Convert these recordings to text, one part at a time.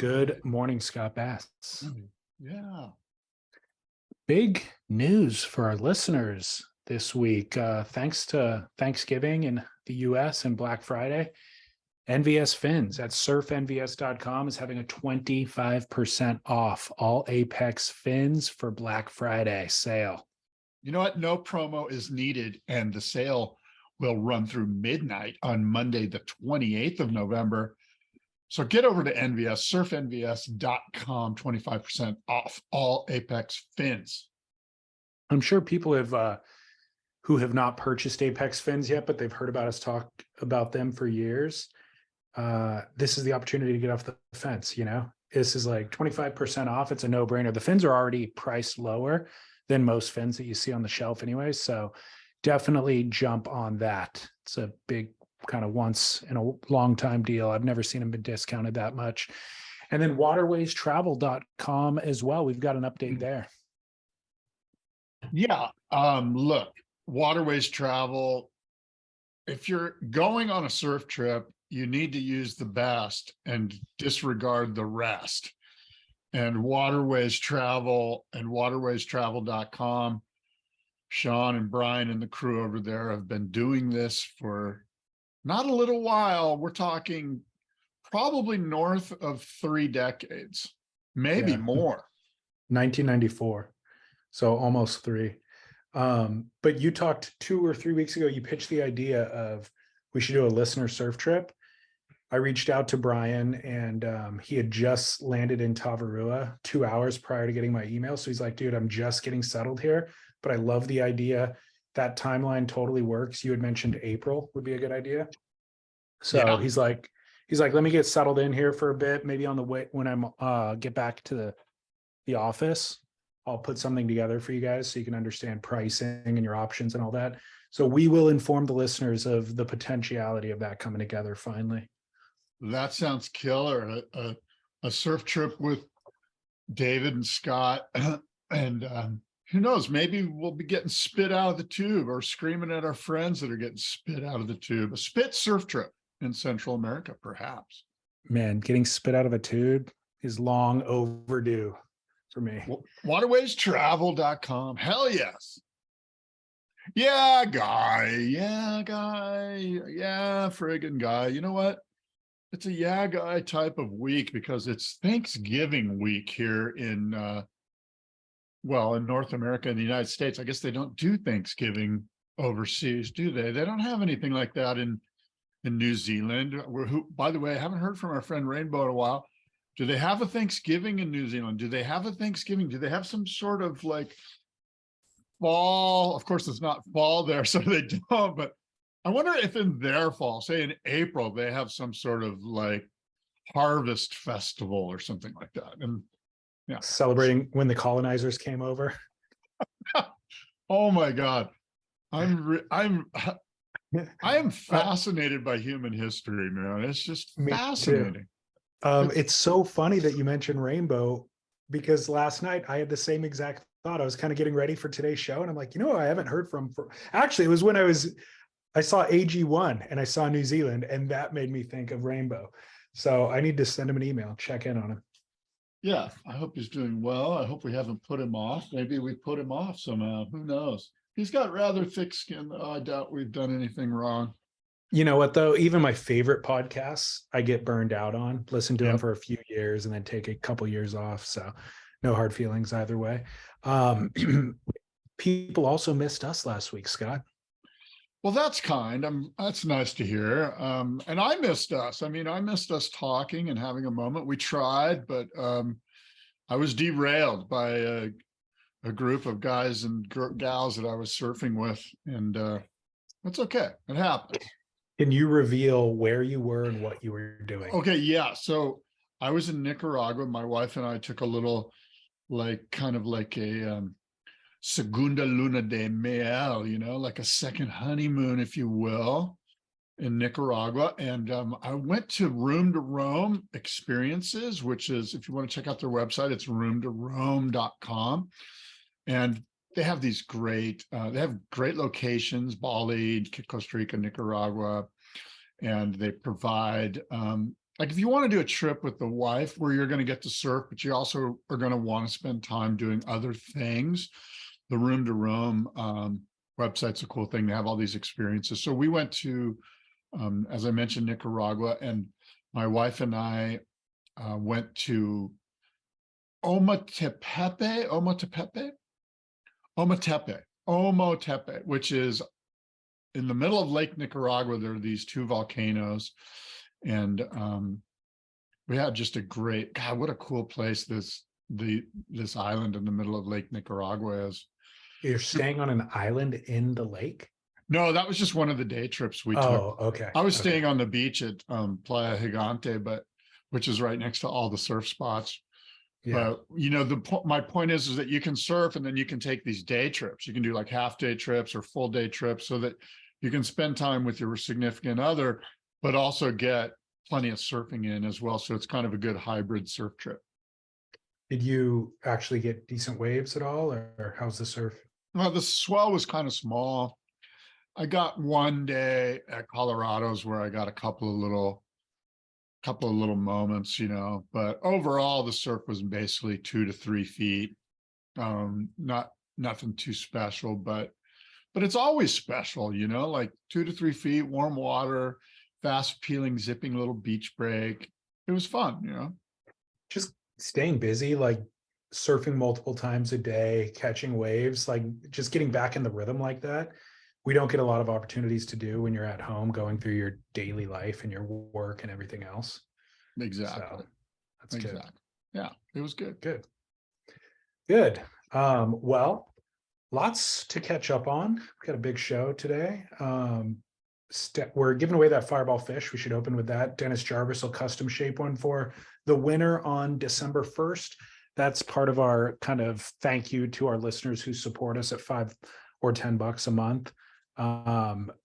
Good morning, Scott Bass. Yeah. Big news for our listeners this week. Thanks to Thanksgiving in the US and Black Friday, NVS Fins at surfnvs.com is having a 25% off all Apex fins for Black Friday sale. You know what? No promo is needed, and the sale will run through midnight on Monday, the 28th of November. So get over to NVS, surfnvs.com, 25% off all Apex fins. I'm sure people who have not purchased Apex fins yet, but they've heard about us talk about them for years. This is the opportunity to get off the fence. This is like 25% off. It's a no-brainer. The fins are already priced lower than most fins that you see on the shelf anyway. So definitely jump on that. It's a big kind of once in a long time deal. I've never seen them been discounted that much. And then waterwaystravel.com as well. We've got an update there. Yeah. Look, Waterways Travel, if you're going on a surf trip, you need to use the best and disregard the rest. And Waterways Travel and waterwaystravel.com, Sean and Brian and the crew over there have been doing this for not a little while. We're talking probably north of 3 decades, maybe more. 1994. So almost 3. But you talked 2 or 3 weeks ago, you pitched the idea of we should do a listener surf trip. I reached out to Brian and he had just landed in Tavarua 2 hours prior to getting my email. So he's like, dude, I'm just getting settled here, but I love the idea. That timeline totally works. You had mentioned April would be a good idea. So yeah. He's like, let me get settled in here for a bit. Maybe on the way when I'm get back to the office, I'll put something together for you guys so you can understand pricing and your options and all that. So we will inform the listeners of the potentiality of that coming together finally. That sounds killer. A surf trip with David and Scott. And who knows, maybe we'll be getting spit out of the tube or screaming at our friends that are getting spit out of the tube. A spit surf trip in Central America, perhaps. Man, getting spit out of a tube is long overdue for me. Waterwaystravel.com. Hell yes. Yeah, guy. Yeah, friggin' guy. You know what? It's a yeah guy type of week because it's Thanksgiving week here in North America and the United States. I guess they don't do Thanksgiving overseas, do they? They don't have anything like that in New Zealand. Who, by the way, I haven't heard from our friend Rainbow in a while. Do they have a Thanksgiving in New Zealand? Do they have a Thanksgiving? Do they have some sort of like fall? Of course, it's not fall there, so they don't, but I wonder if in their fall, say in April, they have some sort of like harvest festival or something like that. And yeah, celebrating when the colonizers came over. Oh my God. I am fascinated by human history, man. It's just fascinating. It's so funny that you mentioned Rainbow because last night I had the same exact thought. I was kind of getting ready for today's show and I'm like, I haven't heard from actually it was when I saw AG1 and I saw New Zealand and that made me think of Rainbow. So I need to send him an email, check in on him. Yeah, I hope he's doing well. I hope we haven't put him off. Maybe we put him off somehow. Who knows? He's got rather thick skin, though. I doubt we've done anything wrong. You know what, though? Even my favorite podcasts, I get burned out on. Listen to them for a few years and then take a couple years off. So no hard feelings either way. People also missed us last week, Scott. Well, that's kind. That's nice to hear. And I missed us. I mean, I missed us talking and having a moment. We tried, but I was derailed by a group of guys and gals that I was surfing with, and that's okay. It happens. Can you reveal where you were and what you were doing? Okay, yeah. So I was in Nicaragua. My wife and I took a little, kind of like a segunda luna de miel, like a second honeymoon, if you will, in Nicaragua. And I went to Room to Roam Experiences, which is, if you want to check out their website, it's roomtoroam.com. And they have these great locations, Bali, Costa Rica, Nicaragua, and they provide like if you want to do a trip with the wife where you're going to get to surf, but you also are going to want to spend time doing other things, the Room to Roam website's a cool thing. They have all these experiences. So we went to, as I mentioned, Nicaragua, and my wife and I went to Ometepe, which is in the middle of Lake Nicaragua. There are these two volcanoes, and we had just a great, God, what a cool place this island in the middle of Lake Nicaragua is. You're staying on an island in the lake? No, that was just one of the day trips we took. Oh, okay. I was staying on the beach at Playa Gigante, which is right next to all the surf spots. Yeah. But you know, my point is that you can surf and then you can take these day trips. You can do like half day trips or full day trips so that you can spend time with your significant other, but also get plenty of surfing in as well. So it's kind of a good hybrid surf trip. Did you actually get decent waves at all, or how's the surf? Well, the swell was kind of small. I got one day at Colorado's where I got a couple of little moments, you know, but overall the surf was basically 2 to 3 feet. Nothing too special, but it's always special, you know, like 2 to 3 feet, warm water, fast peeling, zipping little beach break. It was fun, you know. Just staying busy, like surfing multiple times a day, catching waves, like just getting back in the rhythm like that. We don't get a lot of opportunities to do when you're at home going through your daily life and your work and everything else. Exactly. So that's good. Yeah, it was good. Good. Well, lots to catch up on. We've got a big show today. We're giving away that fireball fish. We should open with that. Dennis Jarvis will custom shape one for the winner on December 1st. That's part of our kind of thank you to our listeners who support us at $5 or $10 a month.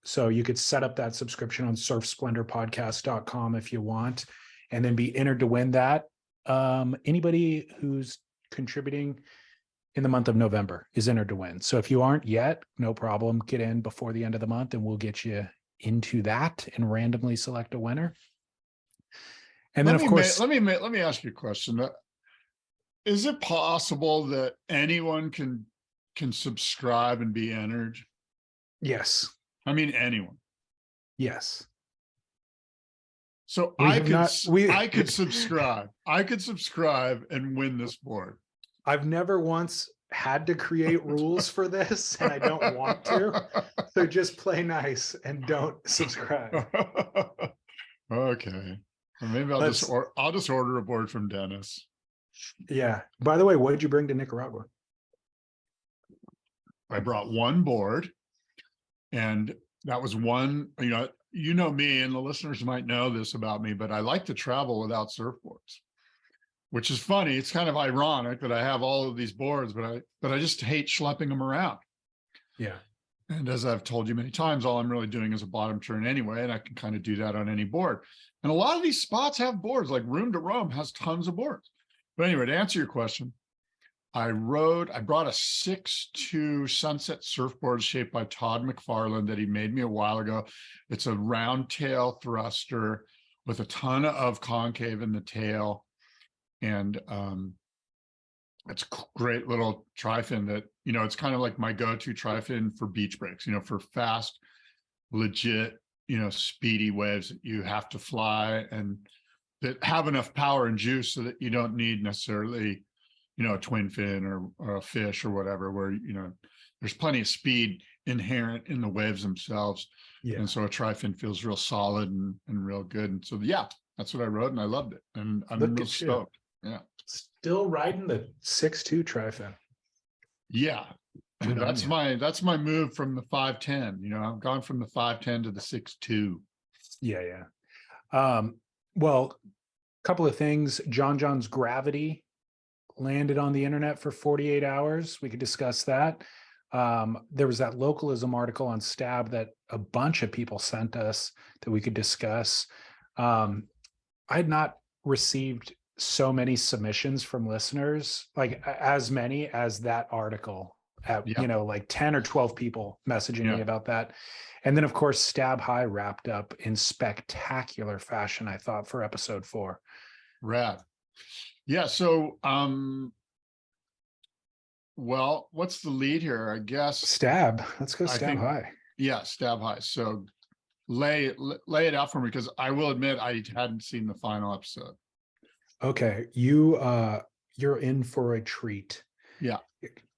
So you could set up that subscription on surfsplendorpodcast.com if you want, and then be entered to win that. Anybody who's contributing in the month of November is entered to win. So if you aren't yet, no problem. Get in before the end of the month and we'll get you into that and randomly select a winner. And then of course, let me ask you a question. Is it possible that anyone can subscribe and be entered? Yes. I mean, anyone. Yes. So I could subscribe. I could subscribe and win this board. I've never once had to create rules for this, and I don't want to. So just play nice and don't subscribe. Okay. Well, maybe I'll just order a board from Dennis. Yeah. By the way, what did you bring to Nicaragua? I brought one board, and that was one, you know me, and the listeners might know this about me, but I like to travel without surfboards, which is funny. It's kind of ironic that I have all of these boards, but I just hate schlepping them around. Yeah. And as I've told you many times, all I'm really doing is a bottom turn anyway, and I can kind of do that on any board. And a lot of these spots have boards, like Room to Roam has tons of boards. But anyway, to answer your question, I brought a 6'2" Sunset surfboard shaped by Todd McFarland that he made me a while ago. It's a round tail thruster with a ton of concave in the tail. And it's a great little tri-fin that, it's kind of like my go-to tri-fin for beach breaks, for fast, legit, speedy waves that you have to fly and that have enough power and juice so that you don't need necessarily, a twin fin or a fish or whatever, where, there's plenty of speed inherent in the waves themselves. Yeah. And so a tri-fin feels real solid and real good. And so, yeah, that's what I wrote and I loved it. And I'm real stoked. Yeah. Still riding the 6'2" tri-fin. Yeah. That's my move from the 5'10". I've gone from the 5'10" to the 6'2". Yeah. Well, a couple of things. John's Gravity landed on the internet for 48 hours. We could discuss that. There was that localism article on Stab that a bunch of people sent us that we could discuss. I had not received so many submissions from listeners, like as many as that article. at, Yeah. like 10 or 12 people messaging me Yeah. about that. And then of course, Stab High wrapped up in spectacular fashion, I thought, for episode 4. Rad. Yeah. So, well, what's the lead here? I guess Stab. Let's go I Stab think, High. yeah, Stab High. So lay it out for me, because I will admit I hadn't seen the final episode. Okay. You're in for a treat. Yeah.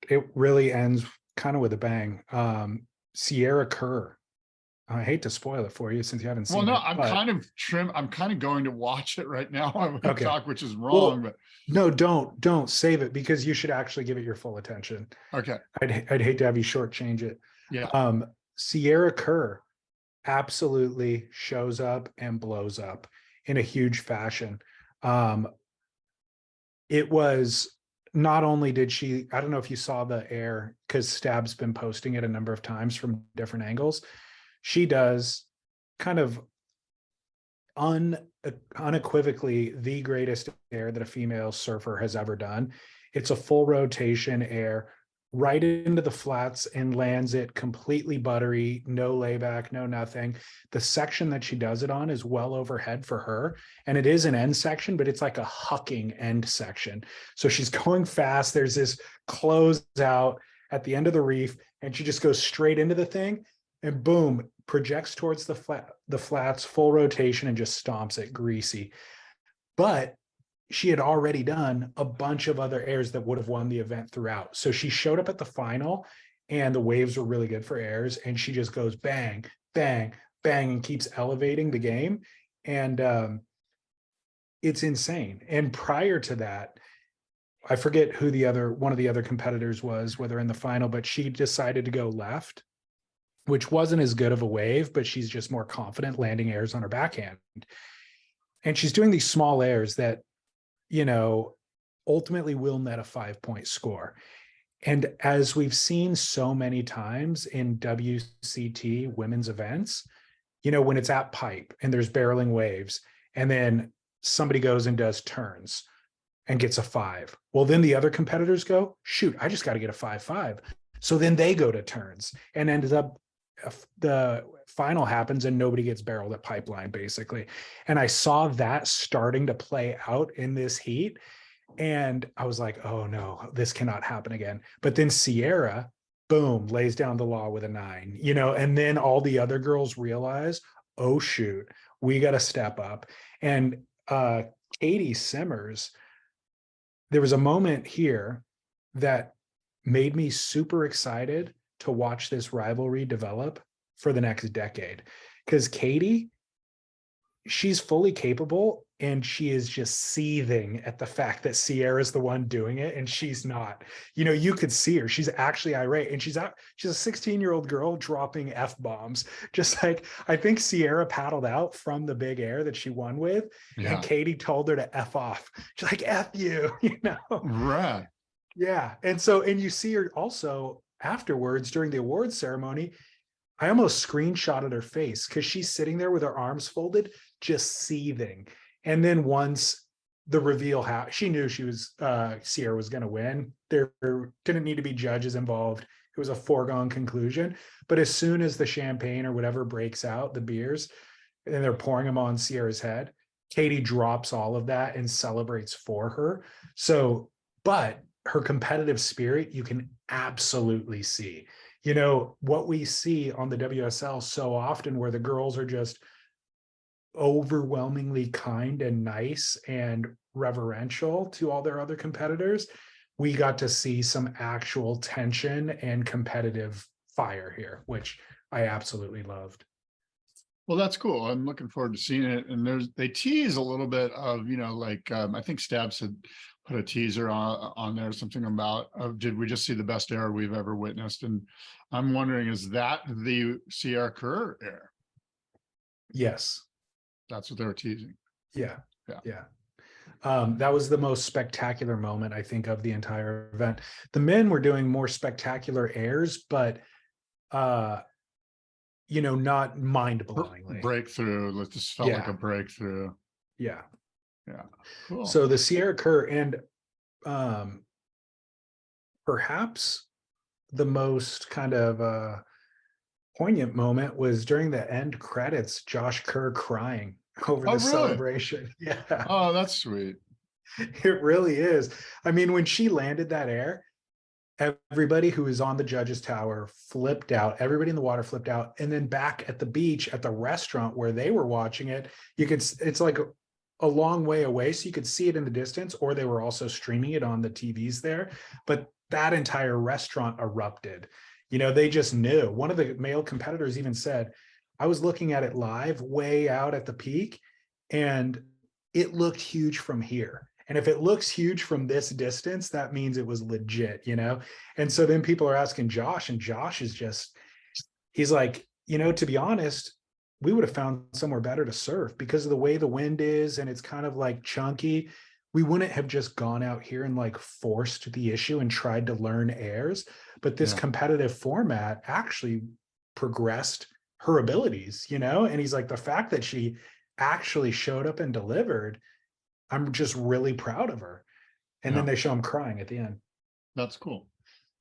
It really ends kind of with a bang. Sierra Kerr. I hate to spoil it for you since you haven't Well, seen no, it. I'm but kind of I'm kind of going to watch it right now while we Okay. talk, which is Well, wrong, but no, don't save it, because you should actually give it your full attention. okay. I'd hate to have you shortchange it. Yeah. Sierra Kerr absolutely shows up and blows up in a huge fashion. It was not only did she, I don't know if you saw the air, because Stab's been posting it a number of times from different angles. She does kind of unequivocally the greatest air that a female surfer has ever done. It's a full rotation air right into the flats and lands it completely buttery, no layback, no nothing. The section that she does it on is well overhead for her, and it is an end section, but it's like a hucking end section. So she's going fast. There's this close out at the end of the reef, and she just goes straight into the thing, and boom, projects towards the flats, full rotation, and just stomps it greasy. But she had already done a bunch of other airs that would have won the event throughout. So she showed up at the final, and the waves were really good for airs, and she just goes bang, bang, bang, and keeps elevating the game. And it's insane. And prior to that, I forget who one of the other competitors was, whether in the final, but she decided to go left, which wasn't as good of a wave, but she's just more confident landing airs on her backhand. And she's doing these small airs that, ultimately will net a 5-point score. And as we've seen so many times in WCT women's events, when it's at pipe and there's barreling waves, and then somebody goes and does turns and gets a 5. Well, then the other competitors go, shoot, I just got to get a 5-5. So then they go to turns, and ended up the final happens and nobody gets barreled at pipeline, basically. And I saw that starting to play out in this heat, and I was like, oh no, this cannot happen again. But then Sierra, boom, lays down the law with a 9, and then all the other girls realize, oh shoot, we got to step up. And Katie Simmers, there was a moment here that made me super excited to watch this rivalry develop for the next decade. Because Katie, she's fully capable, and she is just seething at the fact that Sierra's the one doing it and she's not. You could see her. She's actually irate, and she's a 16-year-old girl dropping F-bombs. Just like, I think Sierra paddled out from the big air that she won with, and Katie told her to F off. She's like, F you, Right. Yeah. And you see her also afterwards during the awards ceremony. I almost screenshotted her face, because she's sitting there with her arms folded, just seething. And then once the reveal happened, she knew Sierra was going to win. There didn't need to be judges involved. It was a foregone conclusion. But as soon as the champagne or whatever breaks out, the beers, and they're pouring them on Sierra's head, Katie drops all of that and celebrates for her. But her competitive spirit, you can absolutely see. What we see on the WSL so often, where the girls are just overwhelmingly kind and nice and reverential to all their other competitors, we got to see some actual tension and competitive fire here, which I absolutely loved. Well, that's cool. I'm looking forward to seeing it. And they tease a little bit of, I think Stabs had put a teaser on there, something about, did we just see the best air we've ever witnessed? And I'm wondering, is that the Sierra Kerr air? Yes. That's what they were teasing. Yeah. That was the most spectacular moment, I think, of the entire event. The men were doing more spectacular airs, but not mind-blowingly. Breakthrough. It just felt like a breakthrough. Yeah. Cool. So the Sierra Kerr, and perhaps the most kind of poignant moment was during the end credits, Josh Kerr crying over Oh, the really? celebration. Yeah, Oh, that's sweet. it really is. I mean, when she landed that air, everybody who was on the judges tower flipped out. Everybody in the water flipped out. And then back at the beach at the restaurant where they were watching it, it's like a long way away. So you could see it in the distance, or they were also streaming it on the TVs there. But that entire restaurant erupted. They just knew. One of the male competitors even said, I was looking at it live way out at the peak, and it looked huge from here. And if it looks huge from this distance, that means it was legit. And so then people are asking Josh, and Josh is he's like, to be honest, we would have found somewhere better to surf because of the way the wind is, and it's kind of like chunky. We wouldn't have just gone out here and like forced the issue and tried to learn airs. But this Yeah. competitive format actually progressed her abilities, and he's like, the fact that she actually showed up and delivered, I'm just really proud of her. And then Yeah. they show him crying at the end. That's cool.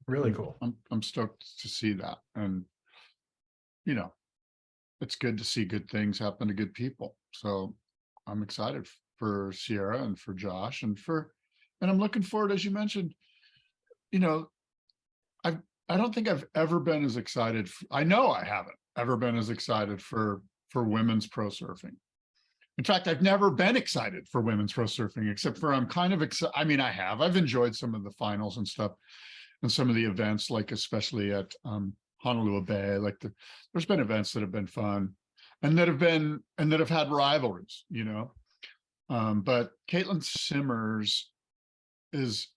Really cool. I'm stoked to see that. And, it's good to see good things happen to good people. So I'm excited for Sierra and for Josh and I'm looking forward, as you mentioned, you know, I've, I don't think I've ever been as excited. I know I haven't ever been as excited for women's pro surfing. In fact, I've never been excited for women's pro surfing, except for I'm kind of excited. I mean, I've enjoyed some of the finals and stuff and some of the events, like especially at Honolulu Bay. There's been events that have been fun and that have had rivalries, but Caitlin Simmers is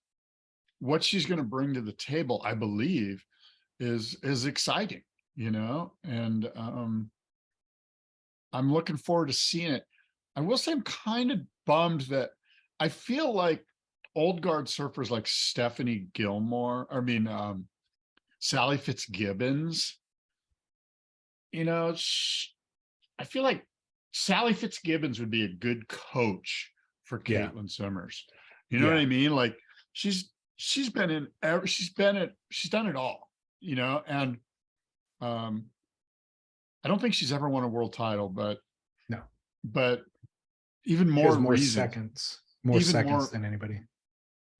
what she's going to bring to the table, I believe, is exciting, and I'm looking forward to seeing it. I will say I'm kind of bummed that I feel like old guard surfers like Stephanie Gilmore, Sally Fitzgibbons, I feel like Sally Fitzgibbons would be a good coach for Yeah. Caitlin Simmers. You know what I mean? Like she's done it all, and I don't think she's ever won a world title, but No. but even She more has more reason, seconds, even more. than anybody.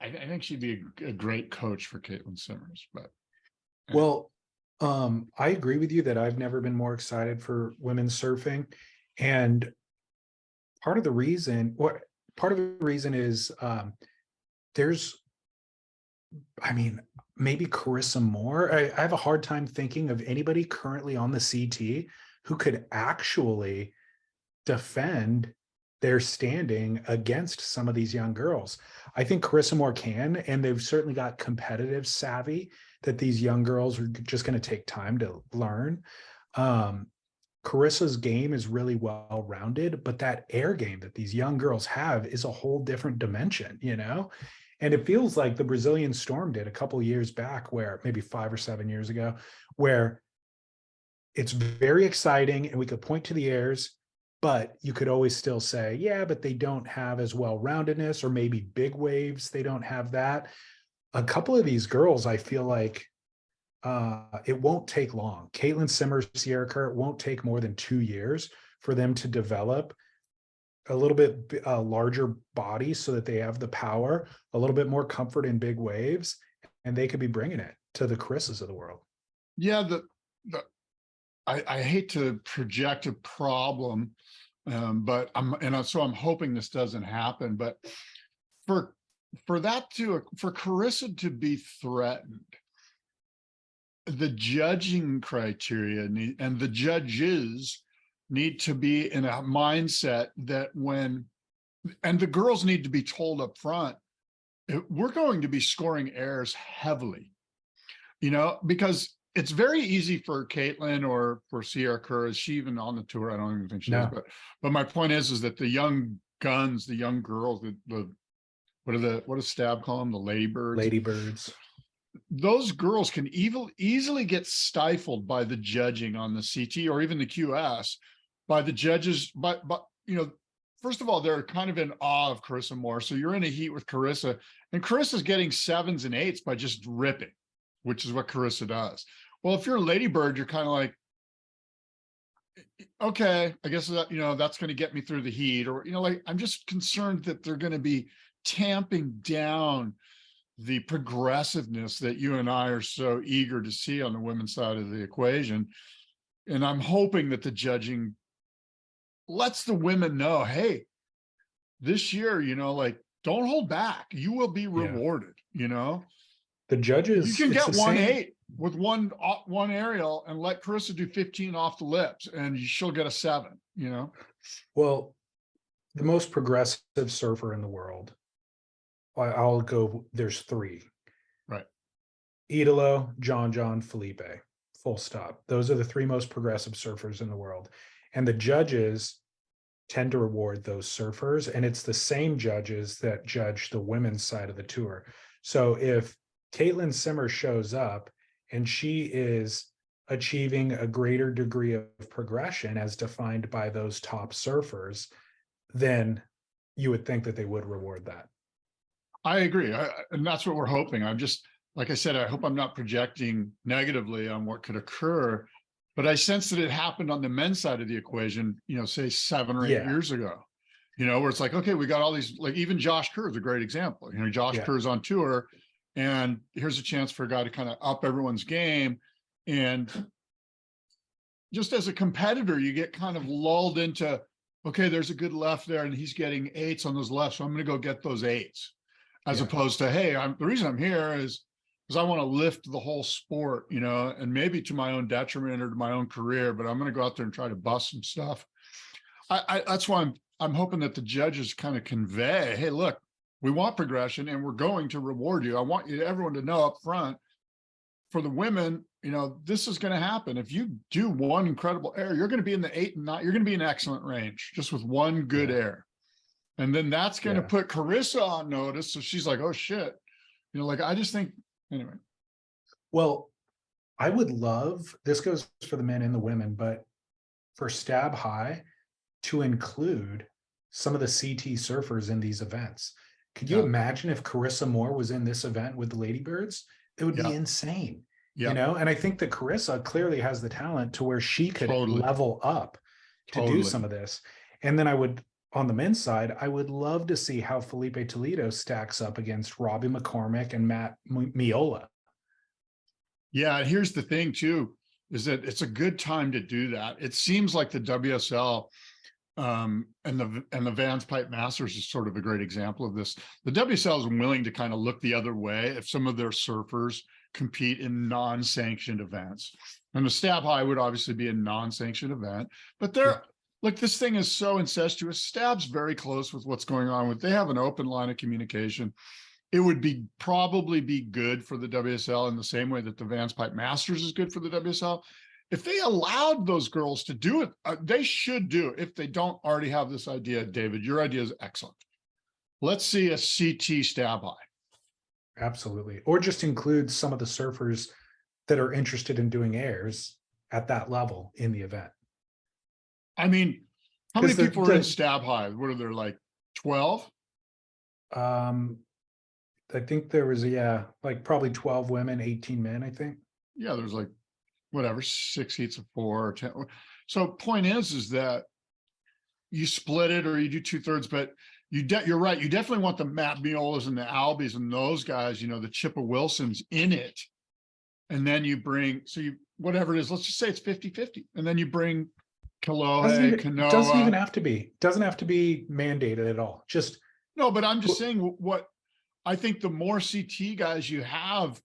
I think she'd be a great coach for Caitlin Simmers. But Well, I agree with you that I've never been more excited for women's surfing. And part of the reason, is there's, maybe Carissa Moore. I have a hard time thinking of anybody currently on the CT who could actually defend their standing against some of these young girls. I think Carissa Moore can, and they've certainly got competitive savvy that these young girls are just going to take time to learn. Carissa's game is really well rounded, but that air game that these young girls have is a whole different dimension, And it feels like the Brazilian Storm did a couple of years back, where maybe 5 or 7 years ago, where it's very exciting and we could point to the airs, but you could always still say, yeah, but they don't have as well roundedness, or maybe big waves, they don't have that. A couple of these girls, I feel like it won't take long. Caitlin Simmers, Sierra Kerr, it won't take more than 2 years for them to develop a little bit larger body so that they have the power, a little bit more comfort in big waves, and they could be bringing it to the Chris's of the world. yeah, I hate to project a problem, but I'm hoping this doesn't happen. But for Carissa to be threatened, the judging criteria and the judges need to be in a mindset that and the girls need to be told up front, we're going to be scoring airs heavily, because it's very easy for Caitlin or for Sierra Kerr. Is she even on the tour? I don't even think she is. But my point is that the young guns, the young girls, what does Stab call them? The Ladybirds. Those girls can easily get stifled by the judging on the CT or even the QS, by the judges. But first of all, they're kind of in awe of Carissa Moore. So you're in a heat with Carissa, and Carissa's getting 7s and 8s by just ripping. which is what Carissa does. Well, if you're a ladybird, you're kind of like, okay, I guess that, that's going to get me through the heat, or, like, I'm just concerned that they're going to be tamping down the progressiveness that you and I are so eager to see on the women's side of the equation. And I'm hoping that the judging lets the women know, hey, this year, like, don't hold back. You will be rewarded, The You judges, can it's get the 1-8 with one aerial and let Carissa do 15 off the lips and she'll get a 7, well, the most progressive surfer in the world, I'll go, there's 3. Right. Idolo, John, Felipe, full stop. Those are the 3 most progressive surfers in the world. And the judges tend to reward those surfers. And it's the same judges that judge the women's side of the tour. So if Caitlin Simmer shows up and she is achieving a greater degree of progression as defined by those top surfers, then you would think that they would reward that. I agree. And that's what we're hoping. I'm just, like I said, I hope I'm not projecting negatively on what could occur, but I sense that it happened on the men's side of the equation, say 7 or 8 years ago, where it's like, okay, we got all these, like even Josh Kerr is a great example. Josh Kerr's on tour and here's a chance for a guy to kind of up everyone's game. And just as a competitor, you get kind of lulled into, okay, there's a good left there and he's getting 8s on those lefts. So I'm going to go get those 8s. As opposed to, hey, the reason I'm here is because I want to lift the whole sport, and maybe to my own detriment or to my own career, but I'm going to go out there and try to bust some stuff. That's why I'm hoping that the judges kind of convey, hey, look, we want progression and we're going to reward you. I want everyone to know up front, for the women, this is going to happen. If you do one incredible air, you're going to be in the 8 and 9, you're going to be in excellent range just with one good air. And then that's going to put Carissa on notice. So she's like, oh shit. Like, I just think, anyway. Well, I would love, this goes for the men and the women, but for Stab High to include some of the CT surfers in these events. Could you imagine if Carissa Moore was in this event with the Ladybirds? It would be insane, And I think that Carissa clearly has the talent to where she could level up to do some of this. And then on the men's side, I would love to see how Felipe Toledo stacks up against Robbie McCormick and Matt Miola. Yeah, and here's the thing too, is that it's a good time to do that. It seems like the WSL and the Vans Pipe Masters is sort of a great example of this. The WSL is willing to kind of look the other way if some of their surfers compete in non-sanctioned events. And the Stab High would obviously be a non-sanctioned event, but they're look, this thing is so incestuous. Stab's very close with what's going on with. They have an open line of communication. It would probably be good for the WSL in the same way that the Vans Pipe Masters is good for the WSL. If they allowed those girls to do it, they should do it. If they don't already have this idea, David, your idea is excellent. Let's see a CT Stab High. Absolutely. Or just include some of the surfers that are interested in doing airs at that level in the event. I mean, how many people are in Stab High? What are there, like 12? I think there was, like probably 12 women, 18 men, I think. Yeah, there's like, whatever, 6 heats of 4 or 10. So point is that you split it or you do 2/3, but you're right. You definitely want the Matt Miolas and the Albies and those guys, the Chippa Wilsons in it. And then you bring, whatever it is, let's just say it's 50-50. And then you bring Kalohe, Kanoa. Doesn't even have to be. Doesn't have to be mandated at all. No, but I'm just saying what I think the more CT guys you have,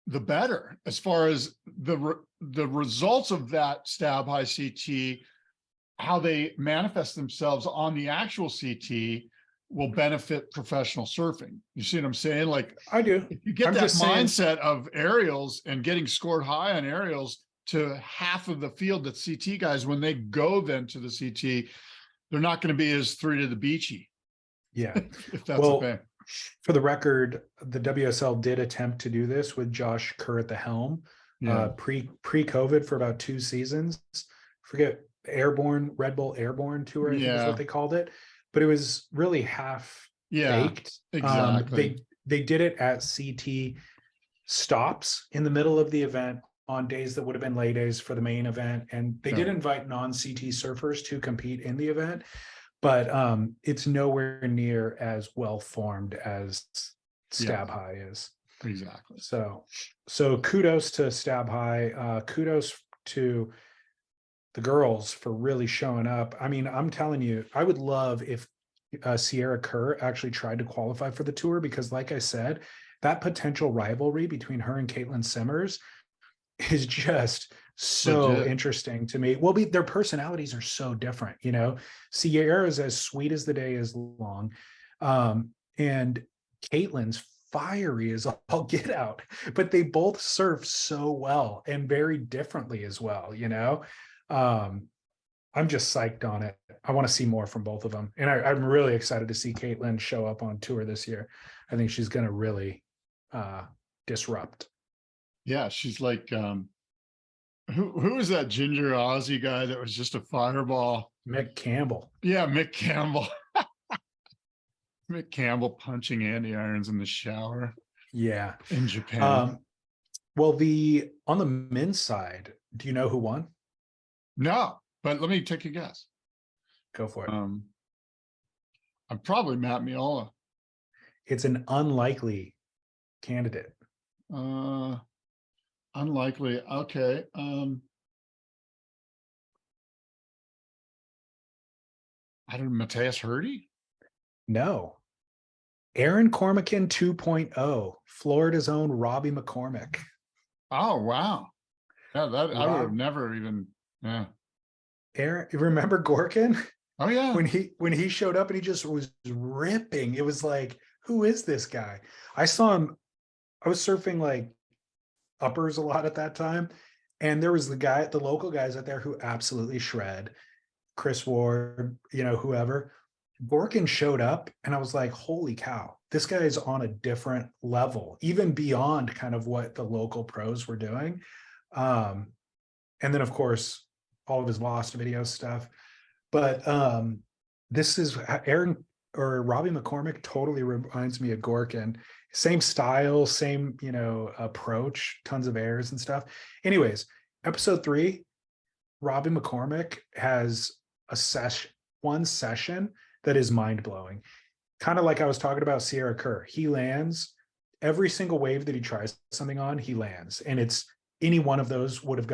the better as far as the results of that Stab High CT, how they manifest themselves on the actual CT will benefit professional surfing. You see what I'm saying? Like, I do. If you get that mindset of aerials and getting scored high on aerials to half of the field that CT guys, when they go then to the CT, they're not going to be as 3 to the beachy. Yeah. If that's a thing. For the record, the WSL did attempt to do this with Josh Kerr at the helm pre-COVID for about 2 seasons. Forget Red Bull Airborne Tour, I think is what they called it. But it was really half baked. Exactly. They did it at CT stops in the middle of the event on days that would have been lay days for the main event. And they did invite non-CT surfers to compete in the event, but it's nowhere near as well formed as Stab High is. Exactly. So kudos to Stab High. Kudos to the girls for really showing up. I mean, I'm telling you, I would love if Sierra Kerr actually tried to qualify for the tour, because like I said, that potential rivalry between her and Caitlin Simmers is just so Legit. interesting to me. Well, their personalities are so different, you know. Sierra is as sweet as the day is long, and Caitlin's fiery as all get out, but they both surf so well and very differently as well, you know. I'm just psyched on it. I want to see more from both of them, and I'm really excited to see Caitlin show up on tour this year. I think she's going to really disrupt. Yeah, she's like, who was that ginger Aussie guy that was just a fireball? Mick Campbell. Yeah, Mick Campbell. Mick Campbell punching Andy Irons in the shower. Yeah, in Japan. Well, on the men's side, do you know who won? No, but let me take a guess. Go for it. I'm probably Matt Miola. It's an unlikely candidate. Unlikely. Okay. I don't know, Matthias Hardy? No. Aaron Cormican 2.0, Florida's own Robbie McCormick. Oh, wow. Yeah, that I would have never even, yeah. Aaron, remember Gorkin? Oh, yeah. When he showed up and he just was ripping. It was like, who is this guy? I saw him, I was surfing like uppers a lot at that time. And there was the local guys out there who absolutely shred. Chris Ward, you know, whoever. Gorkin showed up and I was like, holy cow, this guy is on a different level, even beyond kind of what the local pros were doing. And then of course, all of his lost video stuff. But this is Robbie McCormick totally reminds me of Gorkin. Same style, same, you know, approach, tons of airs and stuff. Anyways, episode 3, Robbie McCormick has one session that is mind-blowing. Kind of like I was talking about Sierra Kerr. He lands every single wave that he tries something on, he lands. And it's any one of those would have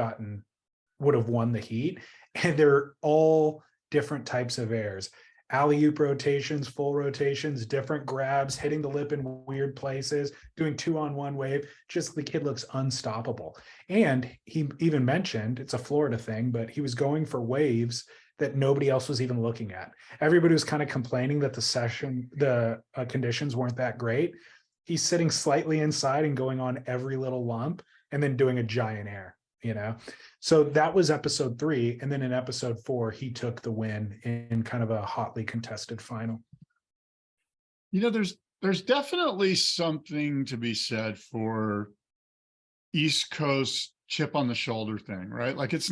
won the heat. And they're all different types of airs. Alley-oop rotations, full rotations, different grabs, hitting the lip in weird places, doing 2-on-1 wave. Just the kid looks unstoppable. And he even mentioned, it's a Florida thing, but he was going for waves that nobody else was even looking at. Everybody was kind of complaining that the conditions weren't that great. He's sitting slightly inside and going on every little lump and then doing a giant air, you know? So that was episode 3. And then in episode 4, he took the win in kind of a hotly contested final. You know, there's definitely something to be said for East Coast chip on the shoulder thing, right? Like it's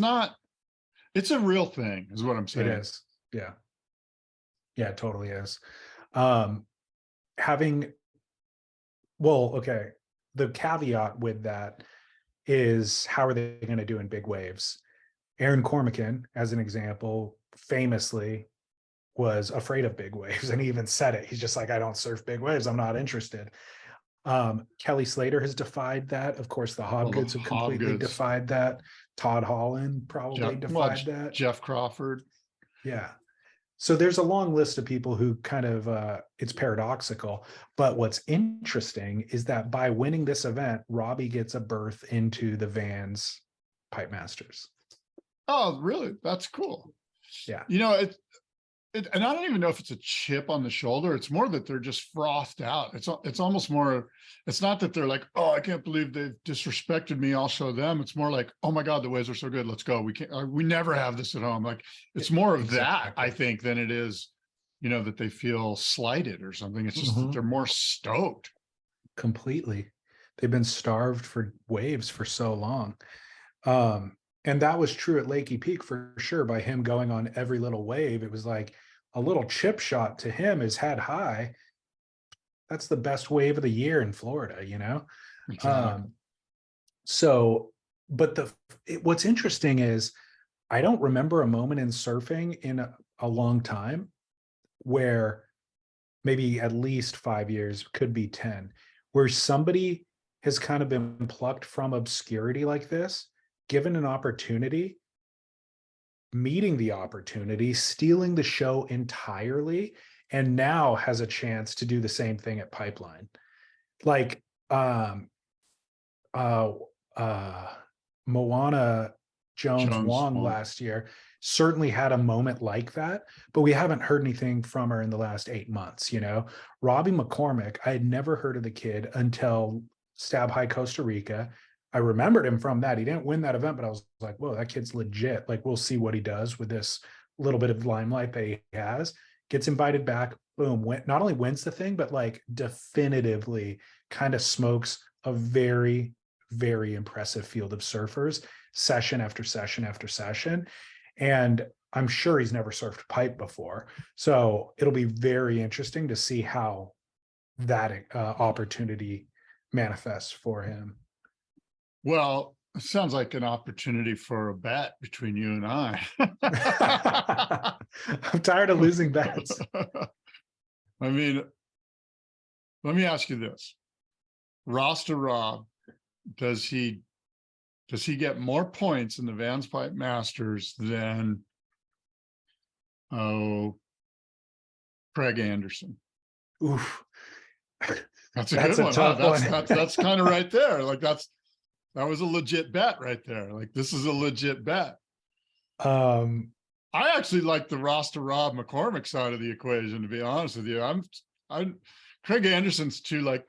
a real thing is what I'm saying. It is. Yeah. Yeah, it totally is. The caveat with that is, how are they going to do in big waves? Aaron Cormican, as an example, famously was afraid of big waves. And he even said it. He's just like, I don't surf big waves. I'm not interested. Kelly Slater has defied that. Of course, the Hobgoods have completely defied that. Todd Holland probably defied that. Jeff Crawford. Yeah. So there's a long list of people who kind of, it's paradoxical, but what's interesting is that by winning this event, Robbie gets a berth into the Vans Pipe Masters. Oh, really? That's cool. Yeah. You know, and I don't even know if it's a chip on the shoulder. It's more that they're just frothed out. It's almost more, it's not that they're like, oh, I can't believe they've disrespected me, I'll show them. It's more like, oh my God, the waves are so good. Let's go. We never have this at home. Like it's more of that, I think, than it is, you know, that they feel slighted or something. It's just that they're more stoked. Completely. They've been starved for waves for so long. And that was true at Lakey Peak for sure. By him going on every little wave, it was like a little chip shot to him is head high. That's the best wave of the year in Florida, you know? Exactly. So, but what's interesting is I don't remember a moment in surfing in a long time where maybe at least 5 years, could be 10, where somebody has kind of been plucked from obscurity like this, given an opportunity, meeting the opportunity, stealing the show entirely, and now has a chance to do the same thing at Pipeline. Like uh Moana Jones Jones. Wong Well, last year certainly had a moment like that, but we haven't heard anything from her in the last 8 months. Robbie McCormick, I had never heard of the kid until Stab High Costa Rica. I remembered him from that. He didn't win that event, but I was like, whoa, that kid's legit. Like, we'll see what he does with this little bit of limelight that he has. Gets invited back, boom, not only wins the thing, but like definitively kind of smokes a very, very impressive field of surfers, session after session after session. And I'm sure he's never surfed pipe before. So it'll be very interesting to see how that opportunity manifests for him. well, it sounds like an opportunity for a bet between you and I. I'm tired of losing bets. I mean, let me ask you this. Rasta Rob, does he get more points in the Vans Pipe Masters than Craig Anderson? Oof. That's a That's good a one, huh? tough one. That's kind of right there. Like that was a legit bet right there. Like this is a legit bet. I actually like the Rasta Rob McCormick side of the equation, to be honest with you. I'm Craig Anderson's too, like,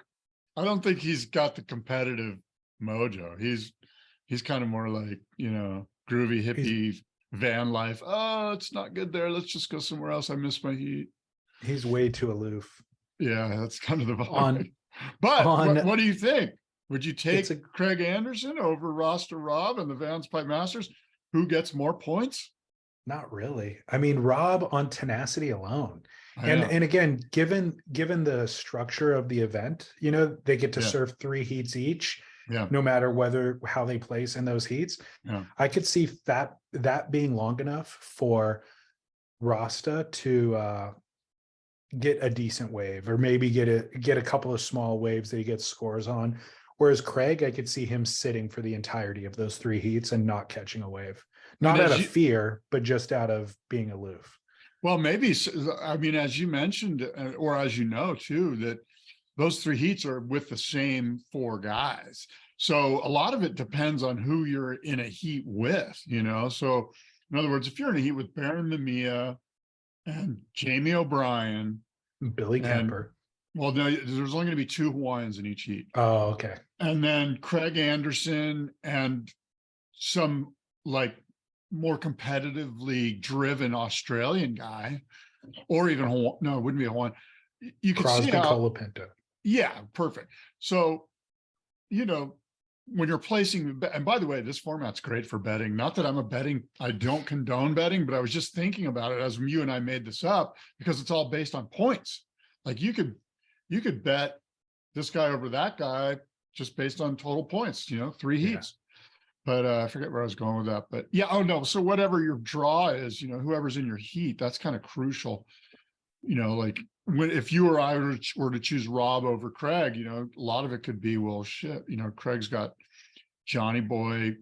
I don't think he's got the competitive mojo. He's kind of more like, groovy hippie van life. Oh, it's not good there. Let's just go somewhere else. I miss my heat. He's way too aloof. Yeah, that's kind of the vibe. On But on what do you think? Would you take it's a Craig Anderson over Rasta Rob and the Vans Pipe Masters? Who gets more points? Not really. I mean, Rob on tenacity alone. I And know. and again, given the structure of the event, they get to Yeah. serve 3 heats each, Yeah. no matter how they place in those heats. Yeah. I could see that being long enough for Rasta to get a decent wave, or maybe get a couple of small waves that he gets scores on. Whereas Craig, I could see him sitting for the entirety of those 3 heats and not catching a wave. Not out of fear, but just out of being aloof. Well, maybe, I mean, as you mentioned, or as you know too, that those 3 heats are with the same 4 guys. So a lot of it depends on who you're in a heat with, So in other words, if you're in a heat with Baron Mamiya and Jamie O'Brien, Billy Kemper. Well, no, there's only going to be 2 Hawaiians in each heat. Oh, okay. And then Craig Anderson and some like more competitively driven Australian guy, or even no, it wouldn't be a Hawaiian. You could Crosby see how, Colapinto. Yeah, perfect. So, when you're placing, and by the way, this format's great for betting. Not that I don't condone betting, but I was just thinking about it as you and I made this up, because it's all based on points. Like you could bet this guy over that guy just based on total points, 3 heats. But I forget where I was going with that. But yeah, oh no. So whatever your draw is, whoever's in your heat, that's kind of crucial. Like if you or I were to choose Rob over Craig, a lot of it could be, well, shit, Craig's got Johnny Boy,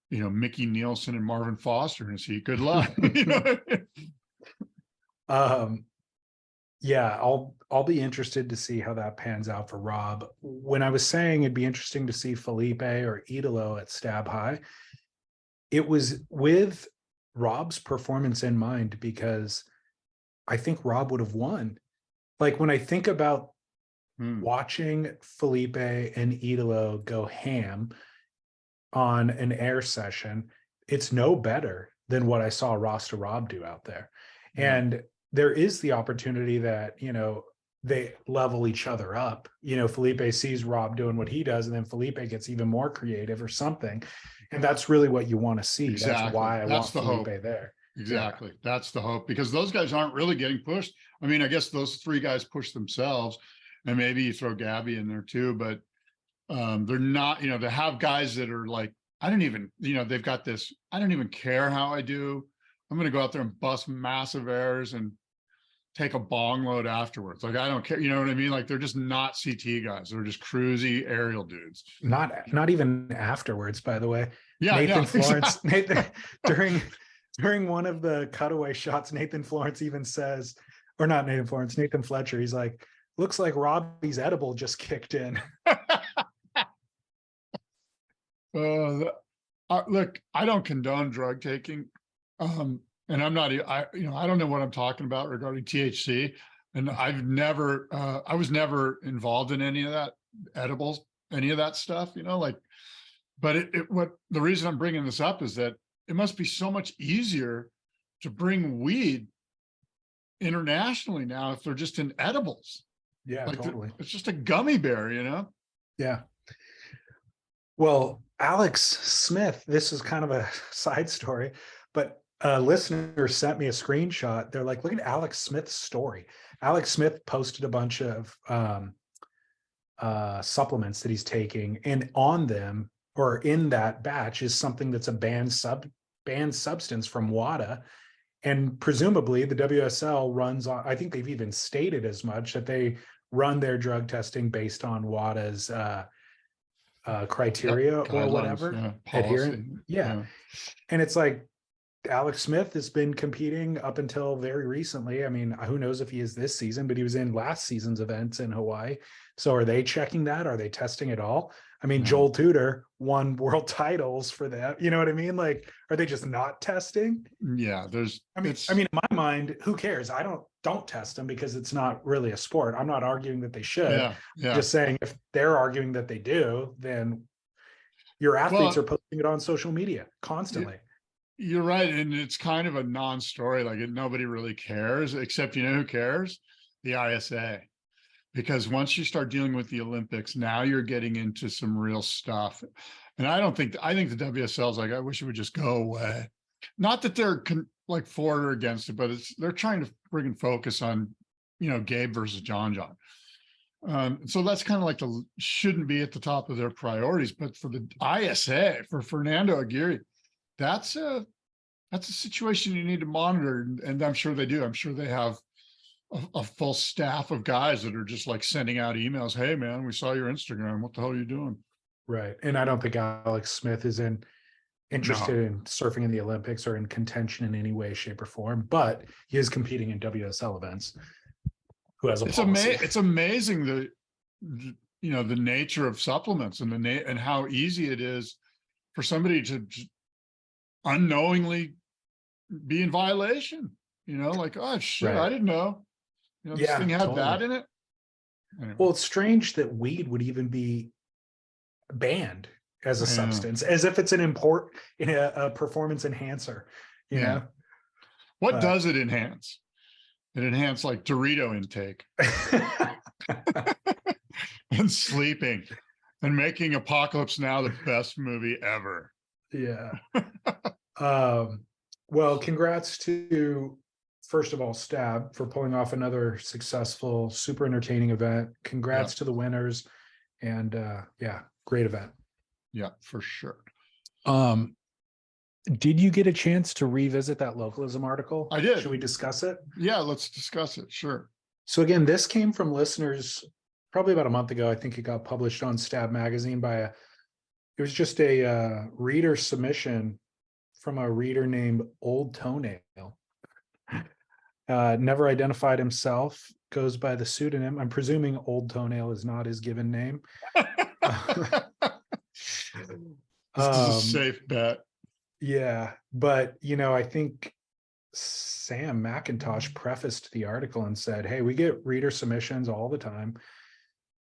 Mickey Nielsen and Marvin Foster in his heat. Good luck. Yeah, I'll be interested to see how that pans out for Rob. When I was saying it'd be interesting to see Felipe or Idolo at Stab High, it was with Rob's performance in mind, because I think Rob would have won. Like when I think about watching Felipe and Idolo go ham on an air session, it's no better than what I saw Rasta Rob do out there. Yeah. And there is the opportunity that, they level each other up. Felipe sees Rob doing what he does, and then Felipe gets even more creative or something. And that's really what you want to see. Exactly. That's why I want the Felipe hope. there. Exactly. Yeah. That's the hope, because those guys aren't really getting pushed. I mean, I guess those 3 guys push themselves, and maybe you throw Gabby in there too, but They're not, they have guys that are like, I don't even, they've got this, I don't even care how I do. I'm going to go out there and bust massive errors and take a bong load afterwards. Like, I don't care. You know what I mean? Like, they're just not CT guys. They're just cruisy aerial dudes. Not even afterwards, by the way. Yeah, Nathan yeah, Florence, exactly. during one of the cutaway shots, Nathan Florence even says, or not Nathan Florence, Nathan Fletcher, he's like, looks like Robbie's edible just kicked in. Look, I don't condone drug taking. And I'm not, I don't know what I'm talking about regarding THC. And I was never involved in any of that edibles, any of that stuff, but what the reason I'm bringing this up is that it must be so much easier to bring weed internationally now if they're just in edibles. Yeah, like totally. It's just a gummy bear, Yeah. Well, Alex Smith, this is kind of a side story, but a listener sent me a screenshot. They're like, look at Alex Smith's story. Alex Smith posted a bunch of supplements that he's taking, and on them, or in that batch, is something that's a banned substance from WADA. And presumably the WSL runs on, I think they've even stated as much, that they run their drug testing based on WADA's criteria or whatever. Policy. Yeah. And it's like, Alex Smith has been competing up until very recently. I mean, who knows if he is this season, but he was in last season's events in Hawaii. So are they checking that? Are they testing it all? I mean, Joel Tudor won world titles for that. You know what I mean? Like, are they just not testing? Yeah, I mean, in my mind, who cares? I don't test them because it's not really a sport. I'm not arguing that they should. Yeah. Just saying, if they're arguing that they do, then your athletes are posting it on social media constantly. You're right. And it's kind of a non-story. Like, nobody really cares, except, who cares? The ISA. Because once you start dealing with the Olympics, now you're getting into some real stuff. And I think the WSL is like, I wish it would just go away. Not that they're like for or against it, but they're trying to bring focus on, Gabe versus John. So that's kind of like shouldn't be at the top of their priorities. But for the ISA, for Fernando Aguirre, that's a situation you need to monitor. And I'm sure they do. I'm sure they have a full staff of guys that are just like sending out emails. Hey man, we saw your Instagram. What the hell are you doing? Right. And I don't think Alex Smith is interested in surfing in the Olympics or in contention in any way, shape, or form, but he is competing in WSL events. Who has a policy. It's amazing the nature of supplements and and how easy it is for somebody to unknowingly be in violation. Like, oh shit, right. I didn't know. This thing had that in it. Anyway. Well, it's strange that weed would even be banned as a substance, as if it's an a performance enhancer. You know, what does it enhance? It enhances like Dorito intake and sleeping and making Apocalypse Now the best movie ever. Yeah. Well, congrats to, first of all, Stab for pulling off another successful, super entertaining event. Congrats to the winners, and great event. Yeah, for sure. Did you get a chance to revisit that localism article? I did. Should we discuss it? Yeah, let's discuss it. Sure. So again, this came from listeners probably about a month ago. I think it got published on Stab Magazine it was just a reader submission from a reader named Old Toenail. Never identified himself, goes by the pseudonym. I'm presuming Old Toenail is not his given name. This is a safe bet. Yeah, but I think Sam McIntosh prefaced the article and said, hey, we get reader submissions all the time,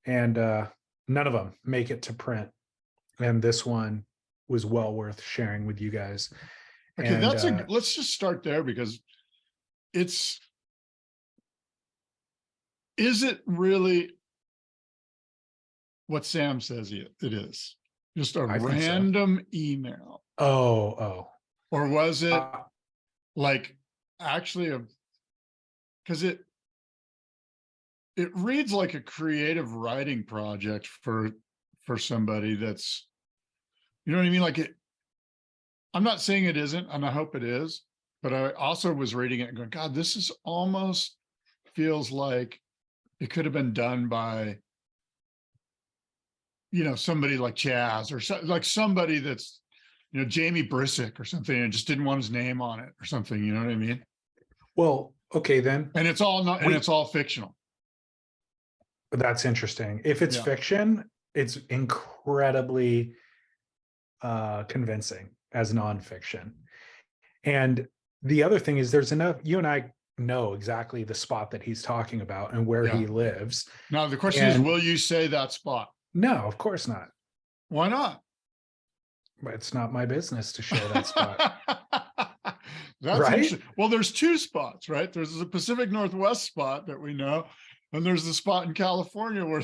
and none of them make it to print. And this one was well worth sharing with you guys. Okay, and, let's just start there, because is it really what Sam says it is? Just a random email. Oh. Or was it like actually because it reads like a creative writing project for for somebody that's, you know what I mean? Like I'm not saying it isn't, and I hope it is, but I also was reading it and going, God, this is almost feels like it could have been done by, somebody like Chaz or like somebody that's, Jamie Brisick or something, and just didn't want his name on it or something. You know what I mean? Well, okay, then And it's all not, and it's all fictional. that's interesting. If it's fiction, it's incredibly convincing as nonfiction. And the other thing is there's enough, you and I know exactly the spot that he's talking about and where he lives. Now, the question is, will you say that spot? No, of course not. Why not? But it's not my business to share that spot. That's right. Well, there's two spots, right? There's the Pacific Northwest spot that we know, and there's the spot in California where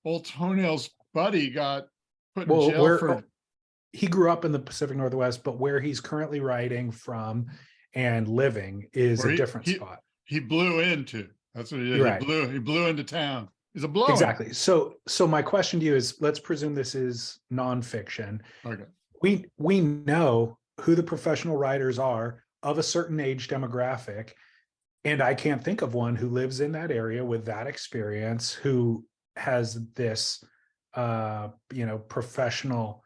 old Toenail's buddy got put in jail for. He grew up in the Pacific Northwest, but where he's currently writing from and living is a different spot. He blew into. That's what he did. Right. He blew into town. He's a blow. Exactly. So my question to you is, let's presume this is nonfiction. Okay. We know who the professional writers are of a certain age demographic, and I can't think of one who lives in that area with that experience, who has this professional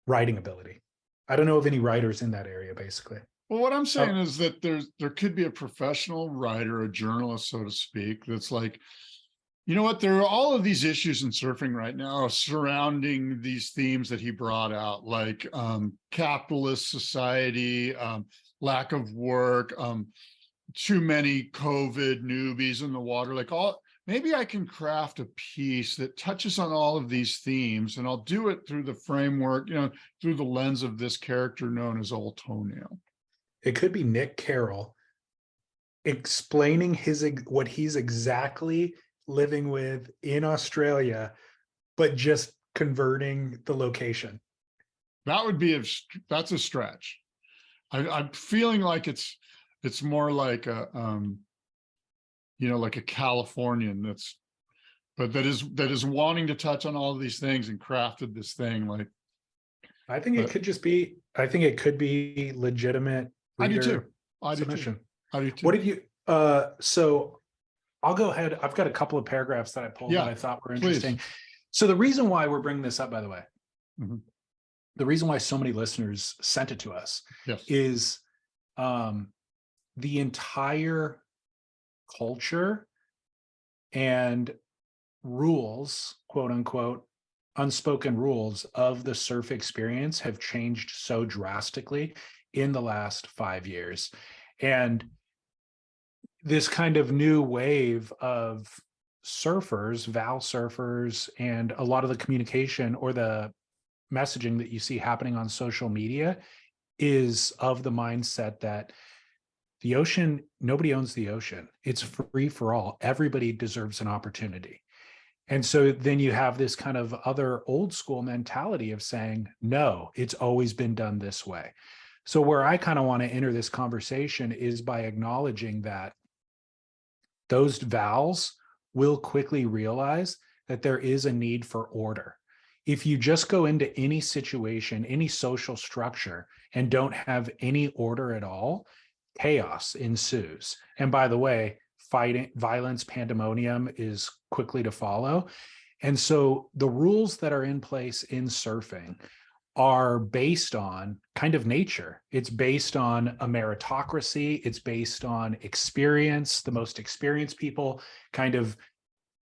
writing ability. I don't know of any writers in that area, basically. Well, what I'm saying is that there could be a professional writer, a journalist, so to speak, that's like, you know what, there are all of these issues in surfing right now surrounding these themes that he brought out, like capitalist society, lack of work, too many COVID newbies in the water, like maybe I can craft a piece that touches on all of these themes, and I'll do it through the framework, through the lens of this character known as Old Toenail. It could be Nick Carroll explaining what he's exactly living with in Australia, but just converting the location. That would be that's a stretch. I'm feeling like it's more like a like a Californian that is wanting to touch on all of these things and crafted this thing. Like, I think it could be legitimate. I do too. Submission. I do too. What did you? So I'll go ahead. I've got a couple of paragraphs that I pulled that I thought were interesting. Please. So the reason why we're bringing this up, by the way, the reason why so many listeners sent it to us is the entire culture and rules, quote unquote, unspoken rules of the surf experience have changed so drastically in the last 5 years. And this kind of new wave of surfers, Val surfers, and a lot of the communication or the messaging that you see happening on social media is of the mindset that the ocean, nobody owns the ocean. It's free for all. Everybody deserves an opportunity. And so then you have this kind of other old school mentality of saying, no, it's always been done this way. So where I kind of want to enter this conversation is by acknowledging that those Vals will quickly realize that there is a need for order. If you just go into any situation, any social structure, and don't have any order at all, chaos ensues. And by the way, violence, pandemonium is quickly to follow. And so the rules that are in place in surfing are based on kind of nature. It's based on a meritocracy. It's based on experience. The most experienced people kind of,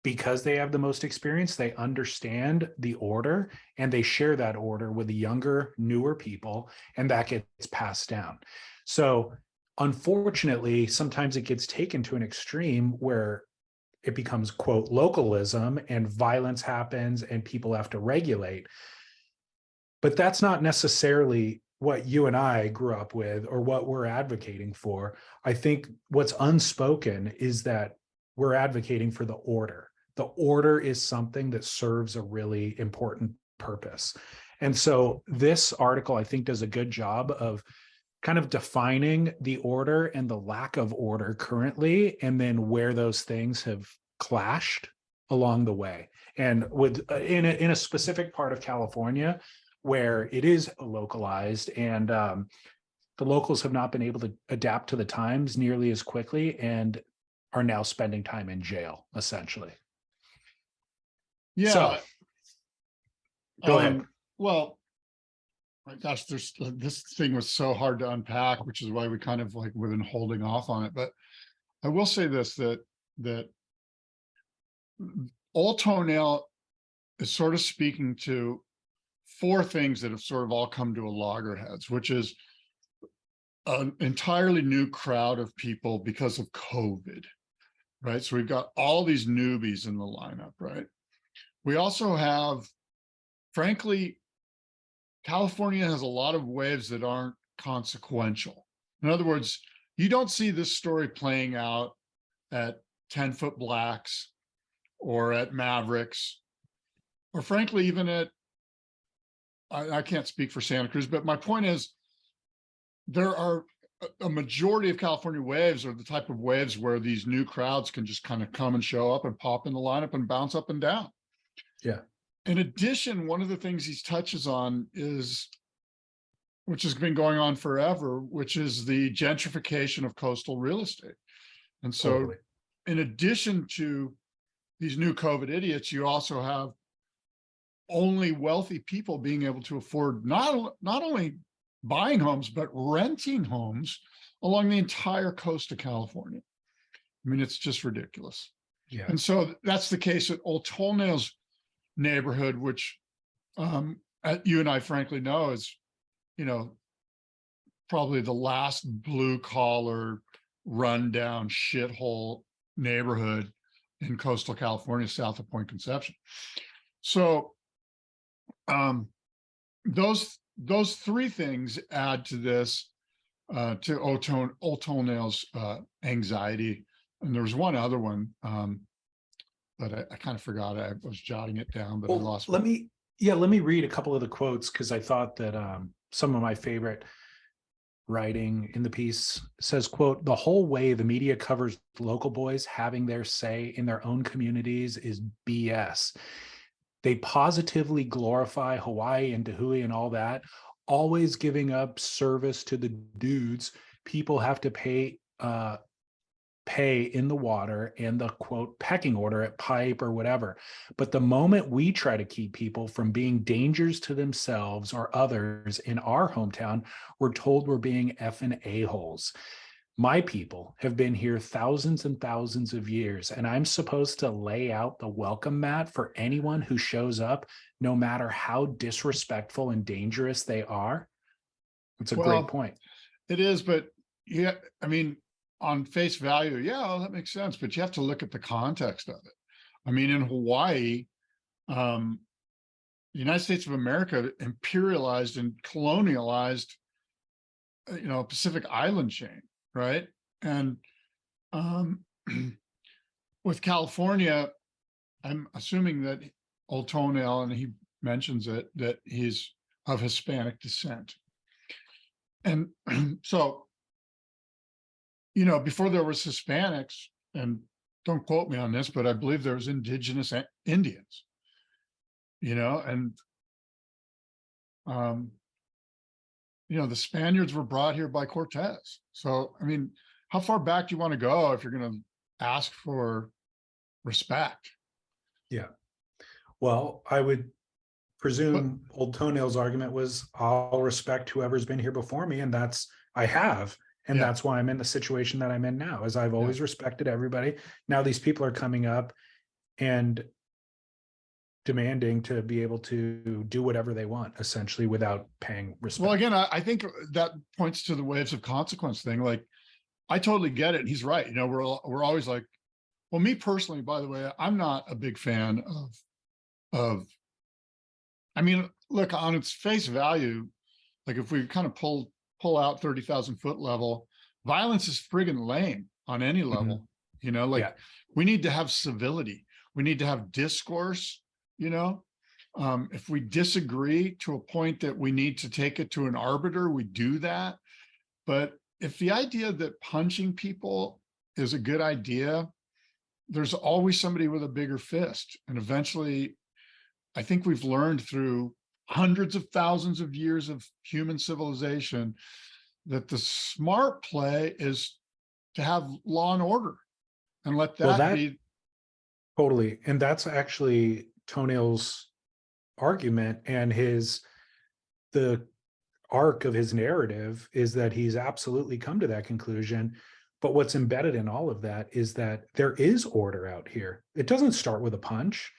because they have the most experience, they understand the order and they share that order with the younger, newer people, and that gets passed down. So unfortunately, sometimes it gets taken to an extreme where it becomes, quote, localism, and violence happens and people have to regulate. But that's not necessarily what you and I grew up with or what we're advocating for. I think what's unspoken is that we're advocating for the order. The order is something that serves a really important purpose. And so this article, I think, does a good job of kind of defining the order and the lack of order currently, and then where those things have clashed along the way. And with in a specific part of California where it is localized, and the locals have not been able to adapt to the times nearly as quickly and are now spending time in jail, essentially. Yeah. So, go ahead. Well, my gosh, this thing was so hard to unpack, which is why we kind of like we've been holding off on it. But I will say this, that Old Toenail is sort of speaking to four things that have sort of all come to a loggerheads, which is an entirely new crowd of people because of COVID, right? So we've got all these newbies in the lineup, right? We also have, frankly, California has a lot of waves that aren't consequential. In other words, you don't see this story playing out at 10-foot blacks or at Mavericks, or frankly, even at, I can't speak for Santa Cruz, but my point is there are a majority of California waves are the type of waves where these new crowds can just kind of come and show up and pop in the lineup and bounce up and down. Yeah. In addition, one of the things he touches on is, which has been going on forever, which is the gentrification of coastal real estate. And so Totally. in addition to these new COVID idiots, you also have only wealthy people being able to afford not only buying homes, but renting homes along the entire coast of California. I mean, it's just ridiculous. Yeah. And so that's the case at Old Toenail's neighborhood, which you and I frankly know is, probably the last blue collar rundown shithole neighborhood in coastal California, south of Point Conception. So those three things add to this, to Old Toenail's anxiety. And there was one other one, but I kind of forgot. I was jotting it down, but I lost. Let me read a couple of the quotes, because I thought that some of my favorite writing in the piece says, quote, "The whole way the media covers local boys having their say in their own communities is BS. They positively glorify Hawaii and Tahui and all that, always giving up service to the dudes people have to pay in the water and the, quote, pecking order at Pipe or whatever. But the moment we try to keep people from being dangers to themselves or others in our hometown, we're told we're being effing a-holes. My people have been here thousands and thousands of years, and I'm supposed to lay out the welcome mat for anyone who shows up, no matter how disrespectful and dangerous they are." It's a great point. It is, but yeah, I mean, on face value, yeah, that makes sense, but you have to look at the context of it. I mean, in Hawaii, the United States of America imperialized and colonialized, Pacific Island chain, right? And with California, I'm assuming that Old Toenail, and he mentions it, that he's of Hispanic descent. And so, before there was Hispanics, and don't quote me on this, but I believe there was indigenous Indians, and, the Spaniards were brought here by Cortez. So, I mean, how far back do you want to go if you're going to ask for respect? Yeah. Well, I would presume Old Toenail's argument was, I'll respect whoever's been here before me, and I have. And that's why I'm in the situation that I'm in now, as I've always respected everybody. Now these people are coming up and demanding to be able to do whatever they want, essentially, without paying respect. Well, again, I think that points to the waves of consequence thing. Like, I totally get it. He's right. We're always like, well, me personally, by the way, I'm not a big fan of, I mean, look, on its face value, like if we kind of pull out 30,000 foot level, violence is friggin' lame on any level. We need to have civility. We need to have discourse. If we disagree to a point that we need to take it to an arbiter, we do that. But if the idea that punching people is a good idea, there's always somebody with a bigger fist. And eventually, I think we've learned through hundreds of thousands of years of human civilization that the smart play is to have law and order and let Well, that that be. totally. And that's actually Toenail's argument, and the arc of his narrative is that he's absolutely come to that conclusion. But what's embedded in all of that is that there is order out here. It doesn't start with a punch.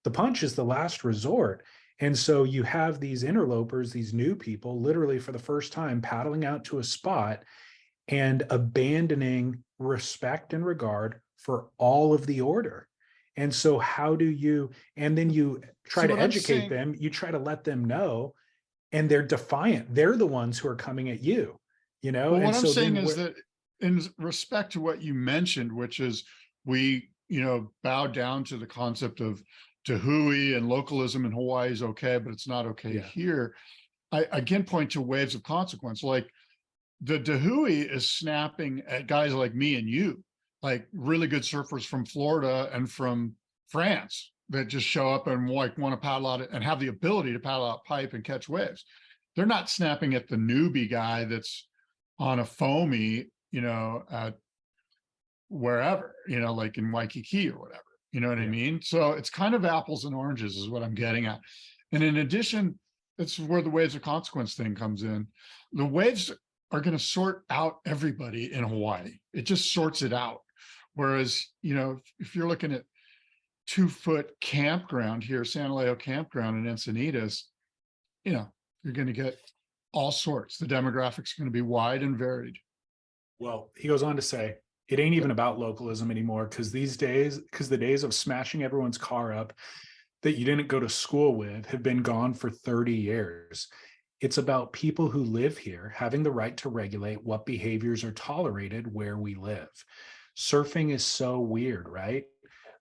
The punch is the last resort. And so you have these interlopers, these new people, literally for the first time paddling out to a spot and abandoning respect and regard for all of the order. And so how do you, and then you try See, to what I'm educate saying, them, you try to let them know, and they're defiant. They're the ones who are coming at you, you know? well, And what I'm so saying then is that in respect to what you mentioned, which is we, bow down to the concept of Tahui and localism in Hawaii is okay, but it's not okay yeah, here. I again point to waves of consequence. Like the Tahui is snapping at guys like me and you, like really good surfers from Florida and from France that just show up and like want to paddle out and have the ability to paddle out pipe and catch waves. They're not snapping at the newbie guy that's on a foamy, at wherever, like in Waikiki or whatever, you know what I yeah. mean? So it's kind of apples and oranges is what I'm getting at. And in addition, that's where the waves of consequence thing comes in. The waves are going to sort out everybody in Hawaii. It just sorts it out. Whereas, if you're looking at 2-foot campground here, San Leo campground in Encinitas, you're going to get all sorts. The demographics are going to be wide and varied. Well, he goes on to say, it ain't even about localism anymore, because the days of smashing everyone's car up that you didn't go to school with have been gone for 30 years. It's about people who live here having the right to regulate what behaviors are tolerated where we live. Surfing is so weird, right?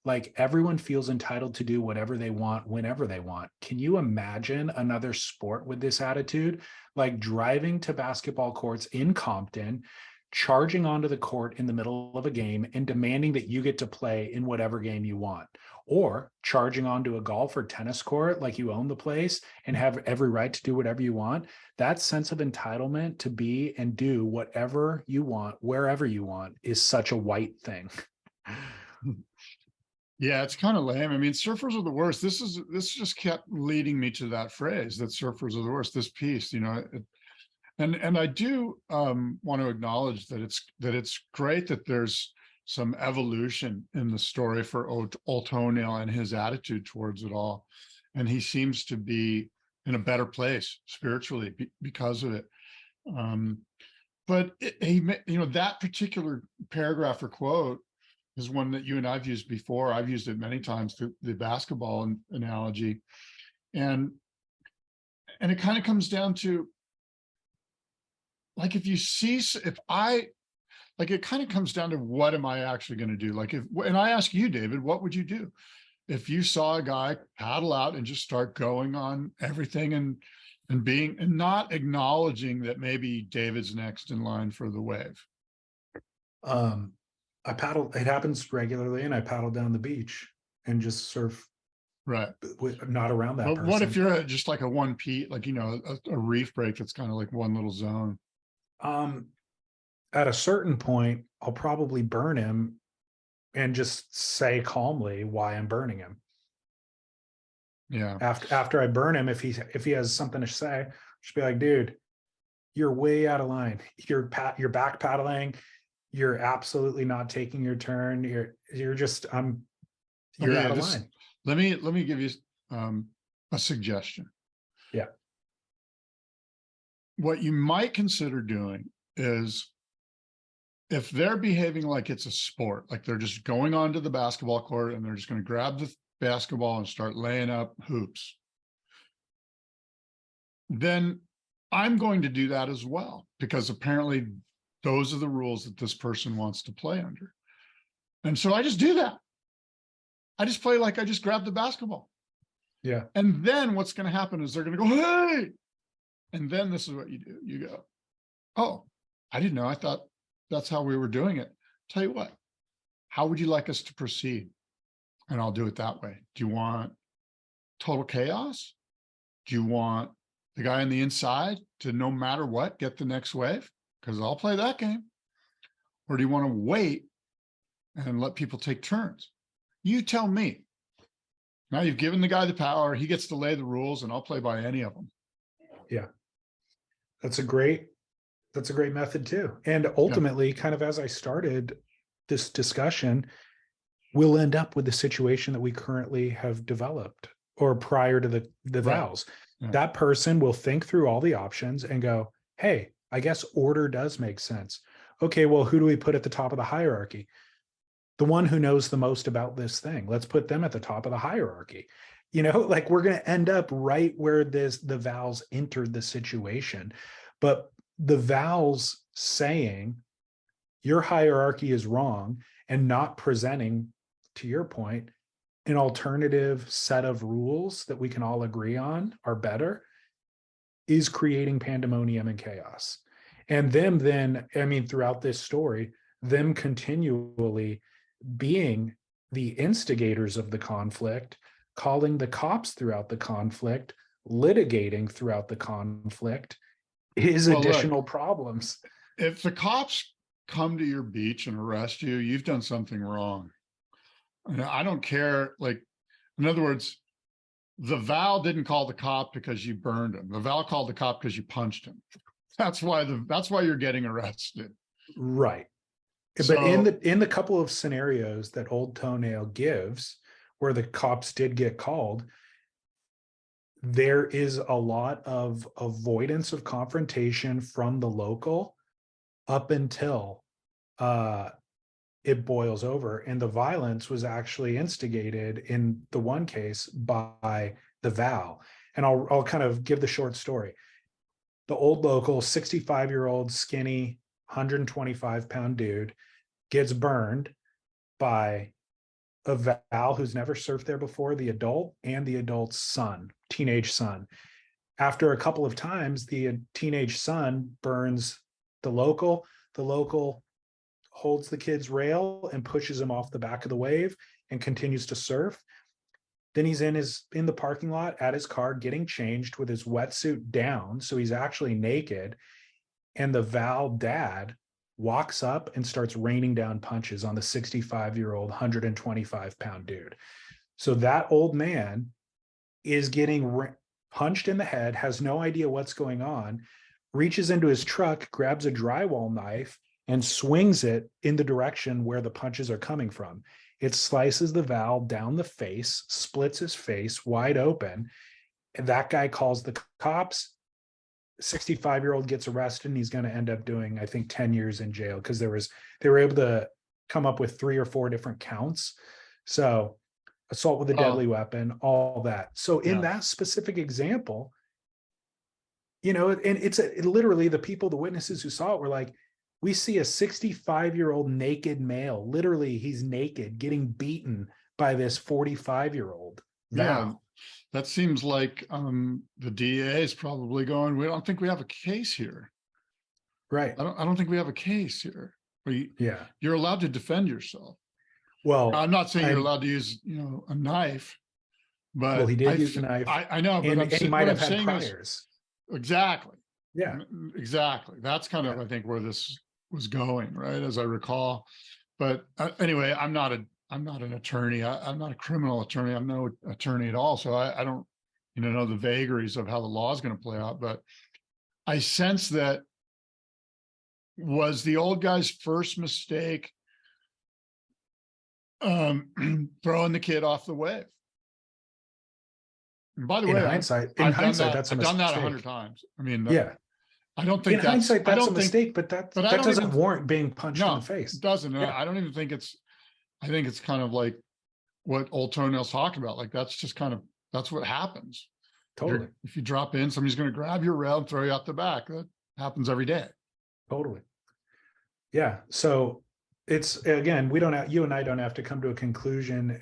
Like everyone feels entitled to do whatever they want whenever they want. Can you imagine another sport with this attitude? Like driving to basketball courts in Compton, charging onto the court in the middle of a game and demanding that you get to play in whatever game you want, or charging onto a golf or tennis court like you own the place and have every right to do whatever you want. That sense of entitlement to be and do whatever you want, wherever you want, is such a white thing. Yeah, it's kind of lame. I mean, surfers are the worst. This just kept leading me to that phrase that surfers are the worst. This piece, and I do want to acknowledge that it's great that there's some evolution in the story for Old Toenail and his attitude towards it all, and he seems to be in a better place spiritually because of it. But that particular paragraph or quote is one that you and I've used before. I've used it many times, the basketball analogy, and it kind of comes down to, like, it kind of comes down to what am I actually going to do? Like and I ask you, David, what would you do if you saw a guy paddle out and just start going on everything and not acknowledging that maybe David's next in line for the wave? I paddle, it happens regularly, and I paddle down the beach and just surf Right. not around that But person. what if you're just like a one P, like, a reef break that's kind of like one little zone? At a certain point, I'll probably burn him and just say calmly why I'm burning him. Yeah. After I burn him, if he has something to say, just be like, dude, you're way out of line. You're back paddling. You're absolutely not taking your turn. You're Okay, out of line. Let me give you a suggestion. Yeah. What you might consider doing is, if they're behaving like it's a sport, like they're just going onto the basketball court and they're just going to grab the basketball and start laying up hoops, then I'm going to do that as well, because apparently those are the rules that this person wants to play under. And so I just do that. I just play like I just grabbed the basketball. Yeah. And then what's going to happen is they're going to go, hey. And then this is what you do. You go, oh, I didn't know. I thought that's how we were doing it. Tell you what, how would you like us to proceed? And I'll do it that way. Do you want total chaos? Do you want the guy on the inside to, no matter what, get the next wave? Because I'll play that game. Or do you want to wait and let people take turns? You tell me. Now you've given the guy the power. He gets to lay the rules, and I'll play by any of them. Yeah. That's a great method too. And ultimately, kind of as I started this discussion, we'll end up with the situation that we currently have developed, or prior to the vows. Yeah. That person will think through all the options and go, hey, I guess order does make sense. Okay, well, who do we put at the top of the hierarchy? The one who knows the most about this thing. Let's put them at the top of the hierarchy. Like, we're going to end up right where the vows entered the situation. But the vows saying your hierarchy is wrong and not presenting, to your point, an alternative set of rules that we can all agree on are better, is creating pandemonium and chaos. And them then, throughout this story, them continually being the instigators of the conflict, calling the cops throughout the conflict, litigating throughout the conflict, is additional problems. If the cops come to your beach and arrest you, you've done something wrong. I don't care. Like, in other words, the vow didn't call the cop because you burned him. The vow called the cop because you punched him. That's why you're getting arrested. Right. So, but in the couple of scenarios that Old Toenail gives, where the cops did get called, there is a lot of avoidance of confrontation from the local up until it boils over. And the violence was actually instigated in the one case by the vow. And I'll kind of give the short story. The old local, 65-year-old, skinny, 125-pound dude gets burned by a vow who's never surfed there before, the adult, and the adult's son, teenage son. After a couple of times, the teenage son burns the local. The local holds the kid's rail and pushes him off the back of the wave and continues to surf. Then he's in the parking lot at his car getting changed with his wetsuit down, so he's actually naked. And the vow dad walks up and starts raining down punches on the 65-year-old, 125-pound dude. So that old man is getting punched in the head, has no idea what's going on, reaches into his truck, grabs a drywall knife, and swings it in the direction where the punches are coming from. It slices the vow down the face, splits his face wide open, and that guy calls the cops. 65-year-old gets arrested, and he's going to end up doing, I think, 10 years in jail, because they were able to come up with 3 or 4 different counts. So assault with a deadly weapon, all that. So in that specific example, and it's literally the people, the witnesses who saw it were like, we see a 65-year-old naked male, literally he's naked, getting beaten by this 45-year-old. Yeah, that seems like the DA is probably going, we don't think we have a case here. Right. I don't think we have a case here. You're allowed to defend yourself. Well, I'm not saying you're allowed to use, a knife, but he did use a knife. I know, but and he might have had priors. Exactly. Yeah, exactly. That's kind of, I think, where this was going, right? As I recall. But anyway, I'm not an attorney. I'm not a criminal attorney. I'm no attorney at all. So I don't, know the vagaries of how the law is going to play out. But I sense that was the old guy's first mistake throwing the kid off the wave. And by the way, in hindsight, that's a mistake. I've done that 100 times. I mean, I don't think in hindsight that's a mistake, but that doesn't warrant being punched in the face. It doesn't. I don't even think I think it's kind of like what Old Toenail's talking about. Like, that's just kind of, that's what happens. Totally. If you drop in, somebody's going to grab your rail and throw you out the back. That happens every day. Totally. Yeah. So it's, again, you and I don't have to come to a conclusion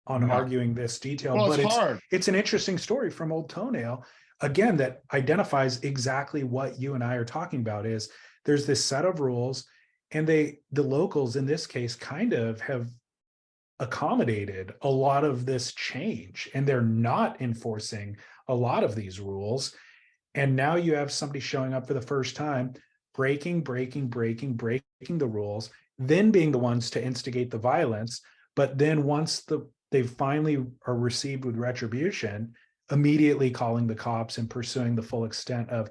on arguing this detail, but it's an interesting story from Old Toenail, again, that identifies exactly what you and I are talking about. Is there's this set of rules, And the locals in this case kind of have accommodated a lot of this change, and they're not enforcing a lot of these rules. And now you have somebody showing up for the first time, breaking the rules, then being the ones to instigate the violence. But then once they finally are received with retribution, immediately calling the cops and pursuing the full extent of.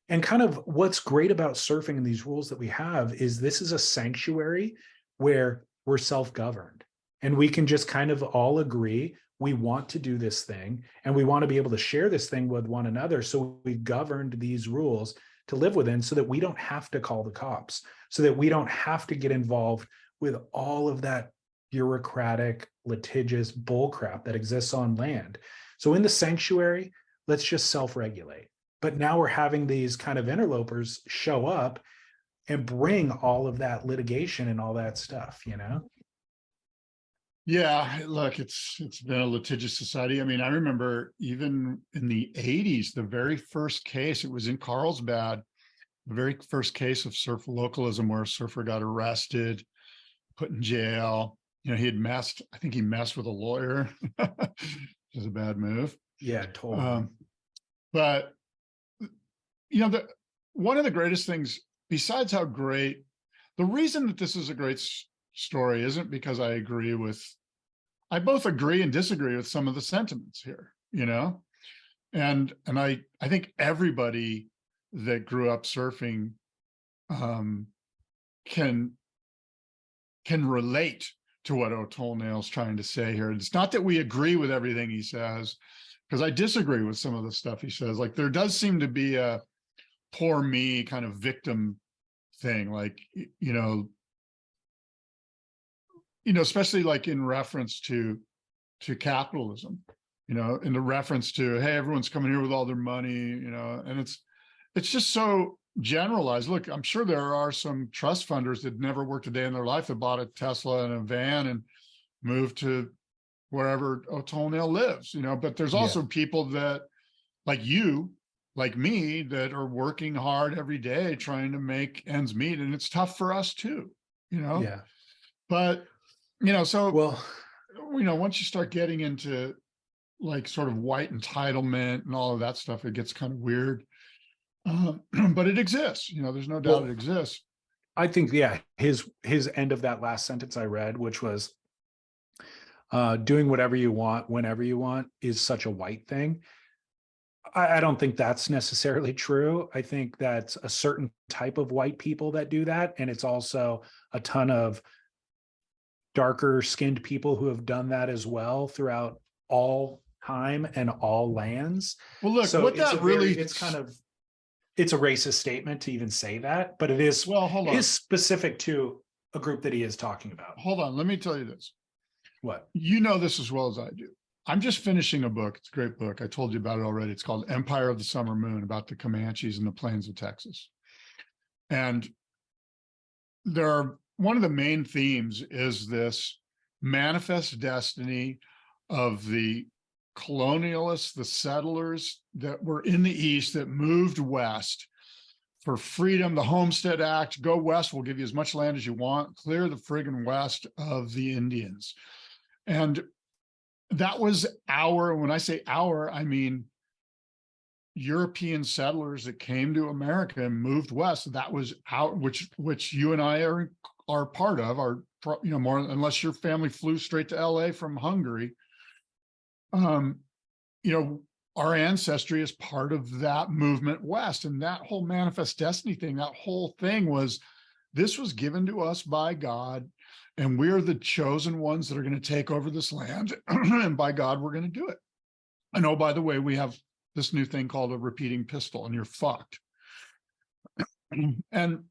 And kind of what's great about surfing and these rules that we have is this is a sanctuary where we're self-governed, and we can just kind of all agree we want to do this thing, and we want to be able to share this thing with one another. So we've governed these rules to live within so that we don't have to call the cops, so that we don't have to get involved with all of that bureaucratic, litigious bullcrap that exists on land. So in the sanctuary, let's just self-regulate. But now we're having these kind of interlopers show up and bring all of that litigation and all that stuff, you know? Yeah, look, it's been a litigious society. I mean, I remember even in the 80s, the very first case, it was in Carlsbad, the very first case of surf localism where a surfer got arrested, put in jail. You know, I think he messed with a lawyer, which is a bad move. Yeah, totally. But, you know, one of the greatest things, besides how great, the reason that this is a great story isn't because I both agree and disagree with some of the sentiments here, you know, and I think everybody that grew up surfing can relate to what O'Toole trying to say here. It's not that we agree with everything he says, because I disagree with some of the stuff he says. Like there does seem to be a poor me kind of victim thing, like, you know, especially like in reference to capitalism, you know, in the reference to, hey, everyone's coming here with all their money, you know, and it's just so generalized. Look, I'm sure there are some trust funders that never worked a day in their life that bought a Tesla and a van and moved to wherever O'Toole lives, you know, but there's also people that like you, like me, that are working hard every day trying to make ends meet. And it's tough for us too, you know? Yeah. But, you know, so, Well, you know, once you start getting into like sort of white entitlement and all of that stuff, it gets kind of weird. But it exists, you know, there's no doubt it exists. I think, yeah, his end of that last sentence I read, which was doing whatever you want, whenever you want, is such a white thing. I don't think that's necessarily true. I think that's a certain type of white people that do that. And it's also a ton of darker skinned people who have done that as well throughout all time and all lands. Well, look, so what that really, it's a racist statement to even say that, but it is, well, hold on, it is specific to a group that he is talking about. Hold on, let me tell you this. What? You know this as well as I do. I'm just finishing a book. It's a great book. I told you about it already. It's called Empire of the Summer Moon, about the Comanches in the plains of Texas. And one of the main themes is this manifest destiny of the colonialists, the settlers that were in the East that moved west for freedom, the Homestead Act, go west, we'll give you as much land as you want, clear the friggin' west of the Indians. And that was when I say our, I mean European settlers that came to America and moved west. That was which you and I are part of, you know, more, unless your family flew straight to LA from Hungary. You know, our ancestry is part of that movement west, and that whole manifest destiny thing, that whole thing this was given to us by God, and we're the chosen ones that are going to take over this land. And by God, we're going to do it. And oh, by the way, we have this new thing called a repeating pistol, and you're fucked. And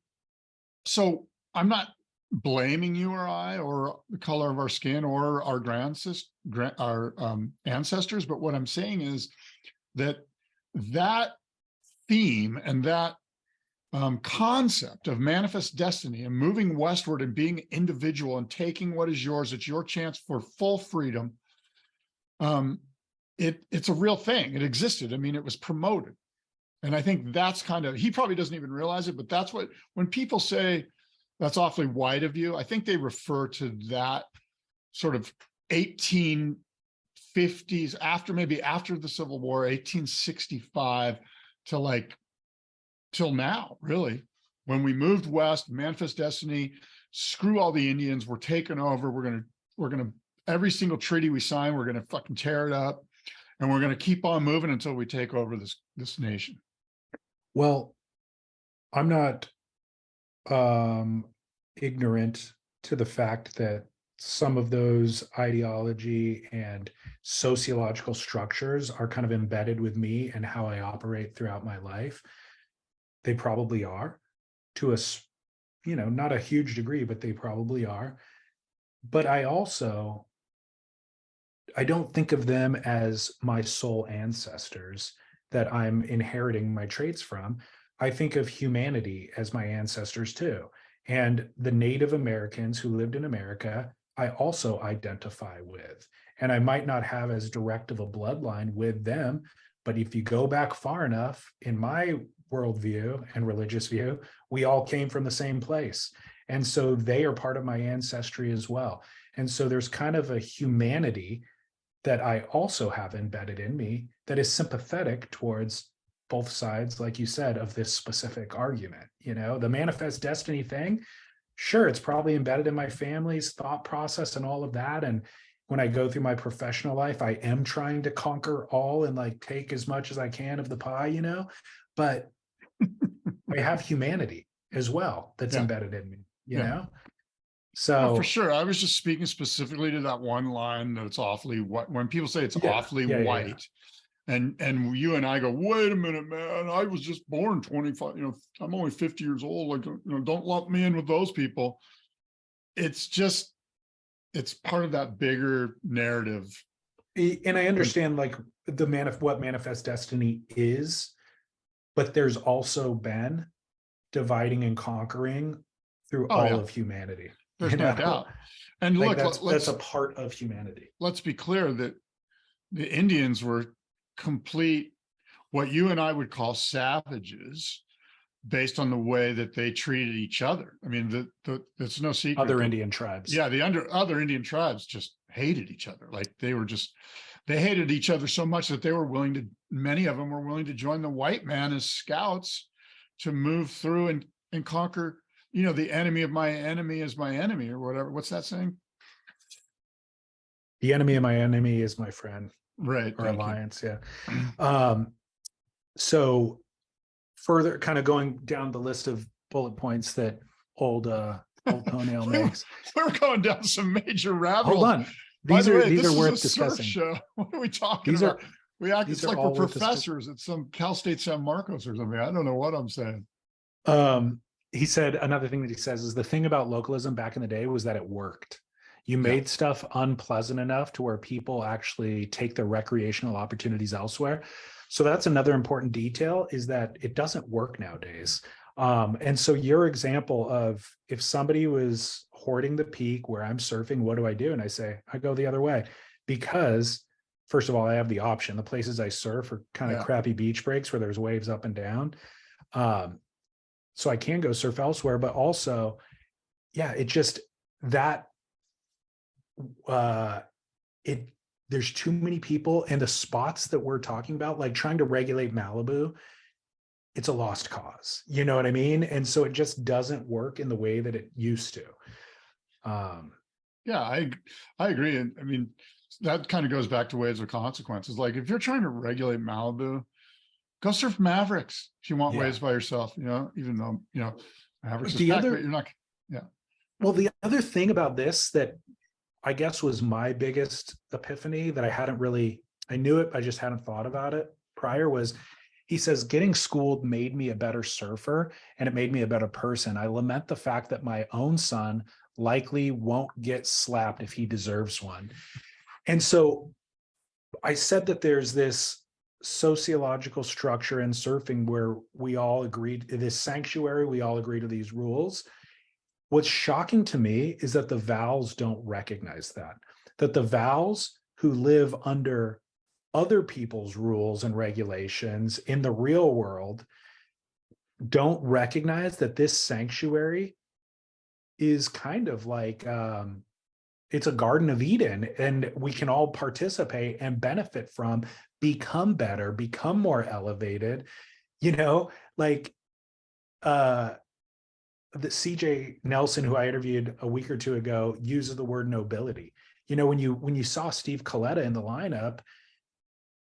so I'm not blaming you or I or the color of our skin or our ancestors, but what I'm saying is that theme and that concept of manifest destiny and moving westward and being individual and taking what is yours, it's your chance for full freedom. It's a real thing. It existed. I mean, it was promoted. And I think that's he probably doesn't even realize it, but that's when people say, that's awfully white of you. I think they refer to that sort of 1850s, maybe after the Civil War, 1865 to like till now, really. When we moved west, manifest destiny, screw all the Indians, we're taking over. We're gonna every single treaty we sign, we're gonna fucking tear it up, and we're gonna keep on moving until we take over this nation. Well, I'm not ignorant to the fact that some of those ideology and sociological structures are kind of embedded with me and how I operate throughout my life. They probably are, to a, not a huge degree, but they probably are. But I don't think of them as my sole ancestors that I'm inheriting my traits from. I think of humanity as my ancestors too. And the Native Americans who lived in America, I also identify with. And I might not have as direct of a bloodline with them, but if you go back far enough in my worldview and religious view, we all came from the same place. And so they are part of my ancestry as well. And so there's kind of a humanity that I also have embedded in me that is sympathetic towards both sides, like you said, of this specific argument. The manifest destiny thing, sure, it's probably embedded in my family's thought process and all of that. And when I go through my professional life, I am trying to conquer all and like take as much as I can of the pie, but I have humanity as well that's embedded in me, you know? So for sure. I was just speaking specifically to that one line that it's awfully white. When people say it's awfully white, and you and I go, wait a minute, man, I was just born 25, I'm only 50 years old. Like, don't lump me in with those people. It's part of that bigger narrative. And I understand like what manifest destiny is, but there's also been dividing and conquering through all of humanity. There's no doubt. And like look, that's a part of humanity. Let's be clear that the Indians were complete, what you and I would call savages, based on the way that they treated each other. I mean, it's no secret. Other Indian tribes. Yeah, other Indian tribes just hated each other. Like they hated each other so much that many of them were willing to join the white man as scouts to move through and conquer, the enemy of my enemy is my enemy, or whatever. What's that saying? The enemy of my enemy is my friend. Right. Or alliance. Yeah. So further kind of going down the list of bullet points that old toenail makes. We're going down some major rabbit holes. Hold on. These are worth discussing. Show. What are we talking about? It's like we're professors at some Cal State San Marcos or something. I don't know what I'm saying. He said another thing that he says is the thing about localism back in the day was that it worked. You made stuff unpleasant enough to where people actually take their recreational opportunities elsewhere. So that's another important detail, is that it doesn't work nowadays. And so your example of if somebody was hoarding the peak where I'm surfing, what do I do? And I say, I go the other way, because first of all, I have the option. The places I surf are kind of crappy beach breaks where there's waves up and down. So I can go surf elsewhere, but also, there's too many people, and the spots that we're talking about, like trying to regulate Malibu, it's a lost cause. You know what I mean? And so it just doesn't work in the way that it used to. I agree. And I mean, that kind of goes back to waves of consequences. Like if you're trying to regulate Malibu, go surf Mavericks if you want waves by yourself, even though, Mavericks is packed, but you're not. Yeah. Well, the other thing about this that I guess was my biggest epiphany that I knew it, I just hadn't thought about it prior, was he says, getting schooled made me a better surfer and it made me a better person. I lament the fact that my own son likely won't get slapped if he deserves one. And so I said that there's this sociological structure in surfing where we all agreed, this sanctuary, we all agree to these rules. What's shocking to me is that the Vals don't recognize that the Vals who live under other people's rules and regulations in the real world don't recognize that this sanctuary is kind of like, it's a Garden of Eden, and we can all participate and benefit from, become better, become more elevated, like, the CJ Nelson, who I interviewed a week or two ago, uses the word nobility. When you saw Steve Coletta in the lineup,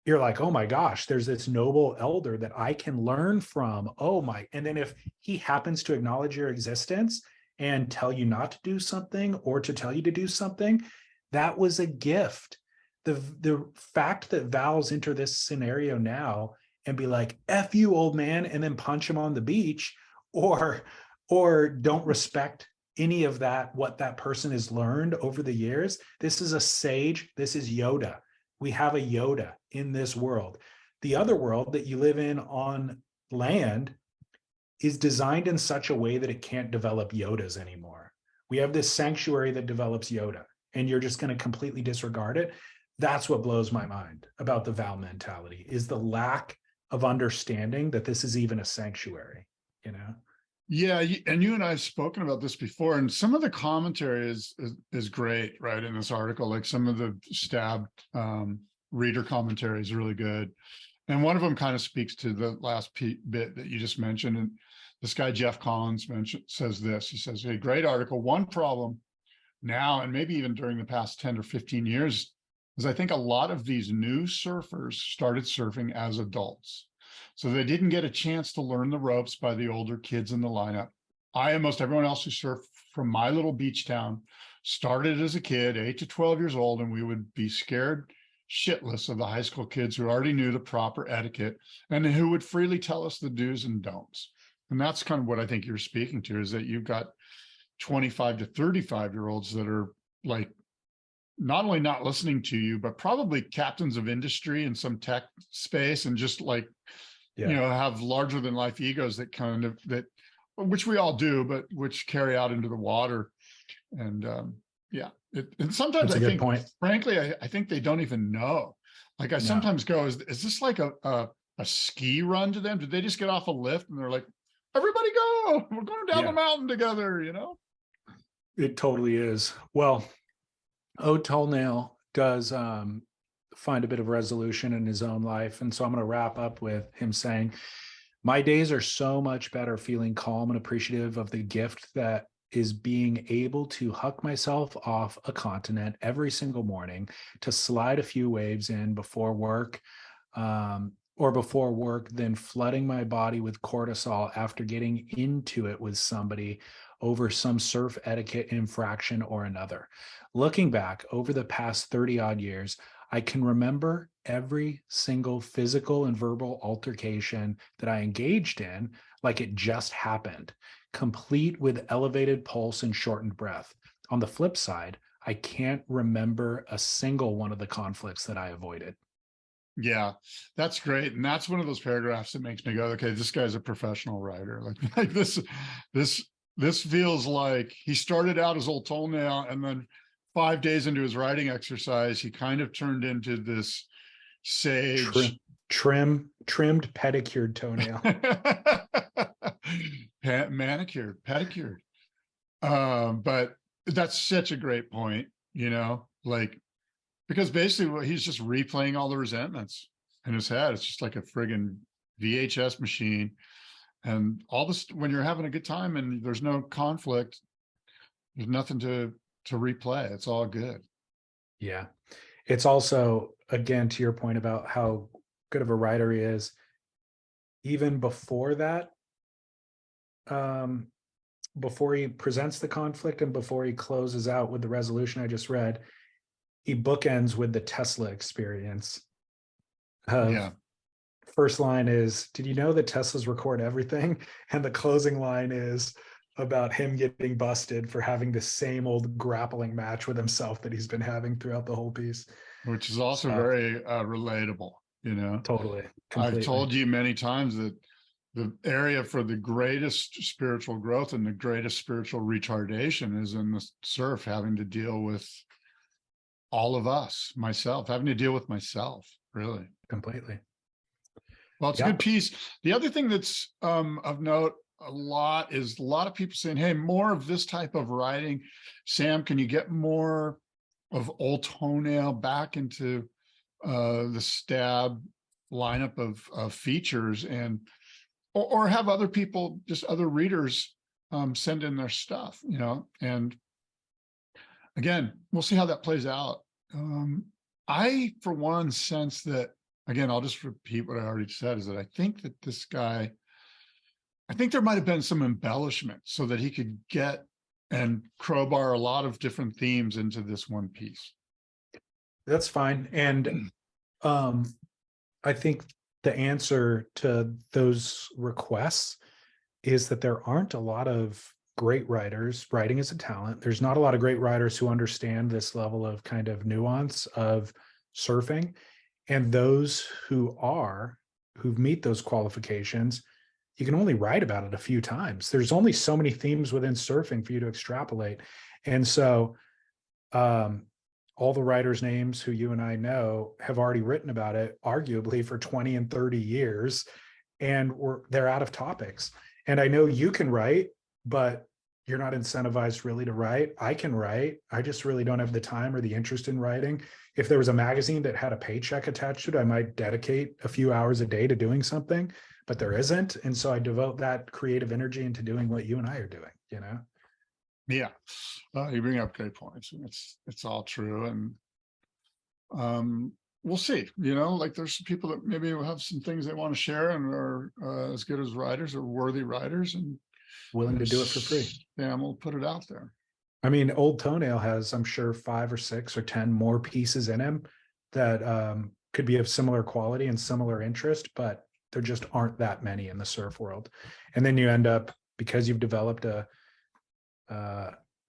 you're like, oh my gosh, there's this noble elder that I can learn from. Oh my. And then if he happens to acknowledge your existence and tell you not to do something or to tell you to do something, that was a gift. The fact that Val's enter this scenario now and be like, F you, old man, and then punch him on the beach, or don't respect any of that, what that person has learned over the years. This is a sage. This is Yoda. We have a Yoda in this world. The other world that you live in on land is designed in such a way that it can't develop Yodas anymore. We have this sanctuary that develops Yoda, and you're just going to completely disregard it. That's what blows my mind about the Val mentality, is the lack of understanding that this is even a sanctuary, Yeah, and you and I have spoken about this before, and some of the commentary is great, right, in this article. Like some of the stabbed reader commentary is really good, and one of them kind of speaks to the last bit that you just mentioned. And this guy Jeff Collins says this. He says, "Hey, great article. One problem now, and maybe even during the past 10 or 15 years, is I think a lot of these new surfers started surfing as adults. So they didn't get a chance to learn the ropes by the older kids in the lineup. I and most everyone else who surfed from my little beach town started as a kid, 8 to 12 years old, and we would be scared shitless of the high school kids who already knew the proper etiquette and who would freely tell us the do's and don'ts." And that's kind of what I think you're speaking to, is that you've got 25 to 35-year-olds that are like not only not listening to you, but probably captains of industry in some tech space, and just like, have larger than life egos that which we all do, but which carry out into the water. And and sometimes That's a good point. frankly, I think they don't even know. Like I sometimes go, is this like a ski run to them? Did they just get off a lift and they're like, everybody go, we're going down the mountain together, It totally is. Well, O'Toole does find a bit of resolution in his own life. And so I'm going to wrap up with him saying, "My days are so much better feeling calm and appreciative of the gift that is being able to huck myself off a continent every single morning to slide a few waves in before work, then flooding my body with cortisol after getting into it with somebody over some surf etiquette infraction or another. Looking back over the past 30 odd years, I can remember every single physical and verbal altercation that I engaged in like it just happened, complete with elevated pulse and shortened breath. On the flip side, I can't remember a single one of the conflicts that I avoided." Yeah, that's great. And that's one of those paragraphs that makes me go, okay, this guy's a professional writer. Like this feels like he started out as Old Toenail, and then 5 days into his writing exercise, he kind of turned into this sage. Trimmed, pedicured toenail. Manicured, pedicured. But that's such a great point, like, because basically he's just replaying all the resentments in his head. It's just like a friggin' VHS machine. And all this, when you're having a good time and there's no conflict, there's nothing to replay. It's all good. Yeah. It's also, again, to your point about how good of a writer he is, even before that, before he presents the conflict and before he closes out with the resolution I just read, he bookends with the Tesla experience. First line is, "Did you know that Teslas record everything?" And the closing line is about him getting busted for having the same old grappling match with himself that he's been having throughout the whole piece. Which is also very relatable, Totally. Completely. I've told you many times that the area for the greatest spiritual growth and the greatest spiritual retardation is in the surf, having to deal with all of us, myself, having to deal with myself, really. Completely. Well, it's a good piece. The other thing that's of note, a lot of people saying, hey, more of this type of writing. Sam, can you get more of Old Toenail back into the Stab lineup of features, and or have other people, just other readers, send in their stuff, and again, we'll see how that plays out. I, for one, sense that, again, I'll just repeat what I already said, is that I think that this guy, I think there might have been some embellishment so that he could get and crowbar a lot of different themes into this one piece. That's fine. And I think the answer to those requests is that there aren't a lot of great writers. Writing is a talent. There's not a lot of great writers who understand this level of kind of nuance of surfing. And those who meet those qualifications, you can only write about it a few times. There's only so many themes within surfing for you to extrapolate. And so all the writers' names who you and I know have already written about it, arguably for 20 and 30 years, and they're out of topics. And I know you can write, but you're not incentivized really to write. I can write. I just really don't have the time or the interest in writing. If there was a magazine that had a paycheck attached to it, I might dedicate a few hours a day to doing something, but there isn't. And so I devote that creative energy into doing what you and I are doing, Yeah, you bring up great points, and it's all true. And we'll see, like there's some people that maybe will have some things they want to share and are as good as writers or worthy writers, and willing to do it for free. Yeah, we'll put it out there. I mean, Old Toenail has, I'm sure, 5 or 6 or 10 more pieces in him that could be of similar quality and similar interest, but there just aren't that many in the surf world. And then you end up, because you've developed a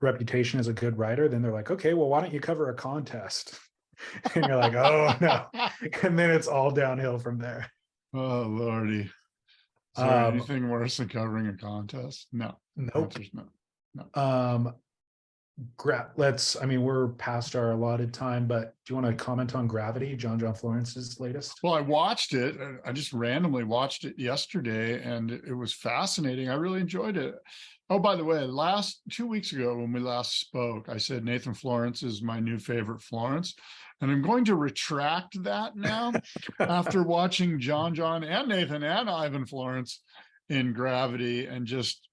reputation as a good writer, then they're like, okay, well, why don't you cover a contest? And you're like, oh no. And then it's all downhill from there. Oh Lordy. Is there anything worse than covering a contest? No. Nope. No. We're past our allotted time, but do you want to comment on Gravity, John Florence's latest? Well, I watched it. I just randomly watched it yesterday, and it was fascinating. I really enjoyed it. Oh, by the way, 2 weeks ago when we last spoke, I said Nathan Florence is my new favorite Florence. And I'm going to retract that now after watching John and Nathan and Ivan Florence in Gravity, and just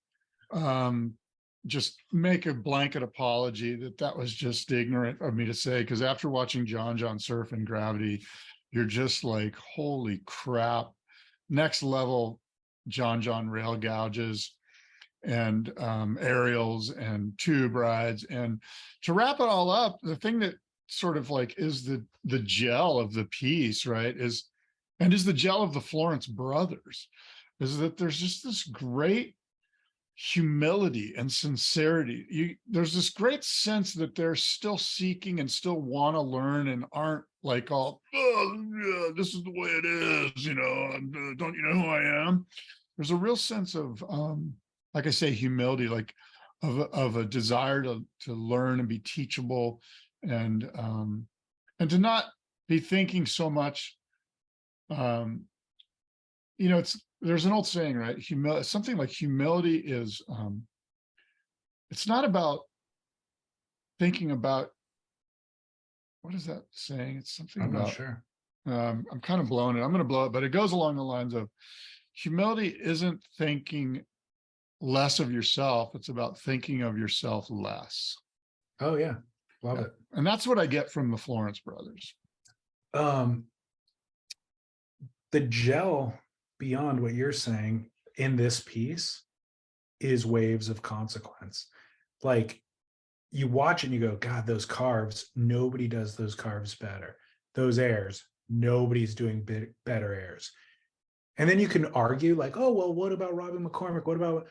make a blanket apology that was just ignorant of me to say, because after watching John surf in Gravity, you're just like, holy crap, next level John rail gouges and aerials and tube rides. And to wrap it all up, the thing that sort of like is the gel of the piece, right, is the gel of the Florence brothers, is that there's just this great humility and sincerity. There's this great sense that they're still seeking and still want to learn, and aren't like all, oh yeah, this is the way it is, don't you know who I am? There's a real sense of like I say, humility, like of a desire to learn and be teachable, and to not be thinking so much. There's an old saying, right? Something like humility is it's not about thinking about, what is that saying? It's something I'm about, not sure. I'm kind of blowing it. I'm going to blow it, but it goes along the lines of, humility isn't thinking less of yourself. It's about thinking of yourself less. Oh yeah. Love it. And that's what I get from the Florence brothers. The gel beyond what you're saying in this piece is waves of consequence. Like, you watch it and you go, God, those carves, nobody does those carves better. Those airs, nobody's doing better airs. And then you can argue like, oh, well, what about Robbie McCormick? What about,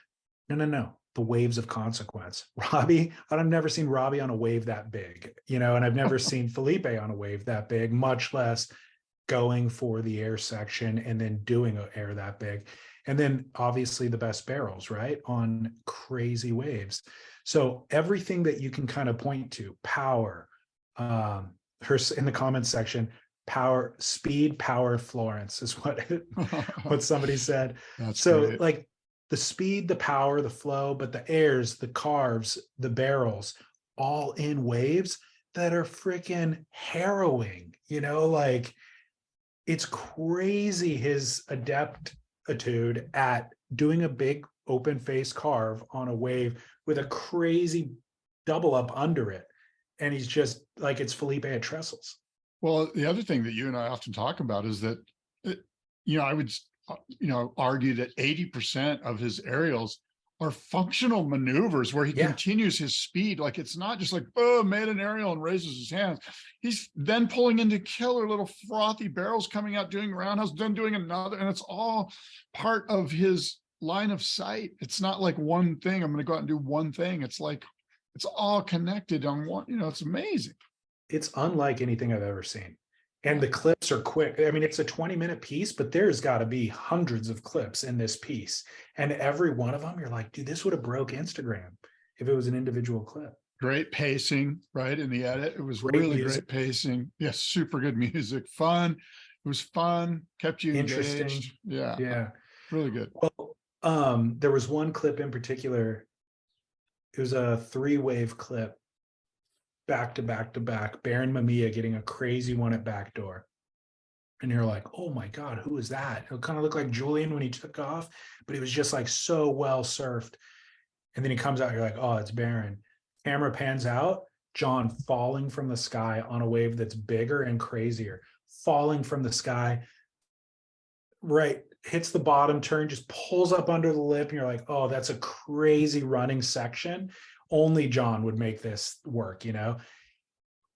no. The waves of consequence. Robbie, I've never seen Robbie on a wave that big, and I've never seen Felipe on a wave that big, much less going for the air section and then doing an air that big. And then obviously the best barrels, right, on crazy waves. So everything that you can kind of point to, power, her in the comments section, power, speed, power, Florence is what somebody said. That's so great. Like, the speed, the power, the flow, but the airs, the carves, the barrels, all in waves that are freaking harrowing, like it's crazy his adeptitude at doing a big open face carve on a wave with a crazy double up under it. And he's just like, it's Felipe at trestles. Well, the other thing that you and I often talk about is that, I would, argue that 80% of his aerials are functional maneuvers where he continues his speed. Like, it's not just like, oh, made an aerial and raises his hands. He's then pulling into killer little frothy barrels, coming out, doing roundhouse, then doing another. And it's all part of his line of sight. It's not like one thing. I'm going to go out and do one thing. It's like, it's all connected on one, it's amazing. It's unlike anything I've ever seen. And the clips are quick. I mean, it's a 20-minute piece, but there's got to be hundreds of clips in this piece. And every one of them, you're like, dude, this would have broke Instagram if it was an individual clip. Great pacing, right? In the edit, it was Great really music. great pacing. Yes, super good music. Fun. It was fun. Kept you Interesting. engaged. Yeah. Yeah. Really good. Well, there was one clip in particular. It was a 3-wave clip, back to back to back. Baron Mamiya getting a crazy one at backdoor. And you're like, oh my God, who is that? It kind of looked like Julian when he took off, but he was just like so well surfed. And then he comes out, you're like, oh, it's Baron. Camera pans out, John falling from the sky on a wave that's bigger and crazier, falling from the sky, right, hits the bottom turn, just pulls up under the lip, and you're like, oh, that's a crazy running section. Only John would make this work,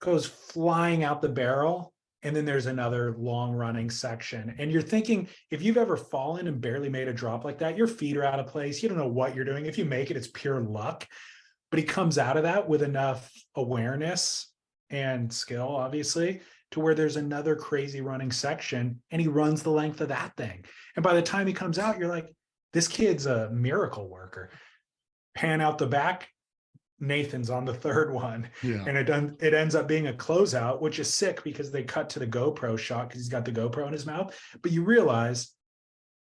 goes flying out the barrel. And then there's another long running section. And you're thinking, if you've ever fallen and barely made a drop like that, your feet are out of place. You don't know what you're doing. If you make it, it's pure luck. But he comes out of that with enough awareness and skill, obviously, to where there's another crazy running section, and he runs the length of that thing. And by the time he comes out, you're like, this kid's a miracle worker. Pan out the back, Nathan's on the third one. Yeah. And it ends up being a closeout, which is sick because they cut to the GoPro shot because he's got the GoPro in his mouth. But you realize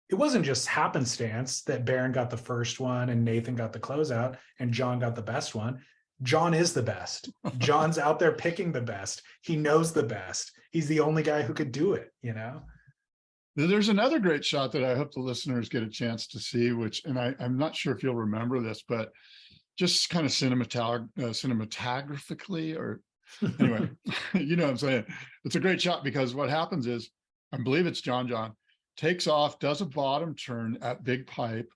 it wasn't just happenstance that Baron got the first one and Nathan got the closeout and John got the best one. John is the best. John's out there picking the best. He knows the best. He's the only guy who could do it, There's another great shot that I hope the listeners get a chance to see, and I'm not sure if you'll remember this, but just kind of cinematographically, or anyway, you know what I'm saying? It's a great shot because what happens is, I believe it's John takes off, does a bottom turn at Big Pipe.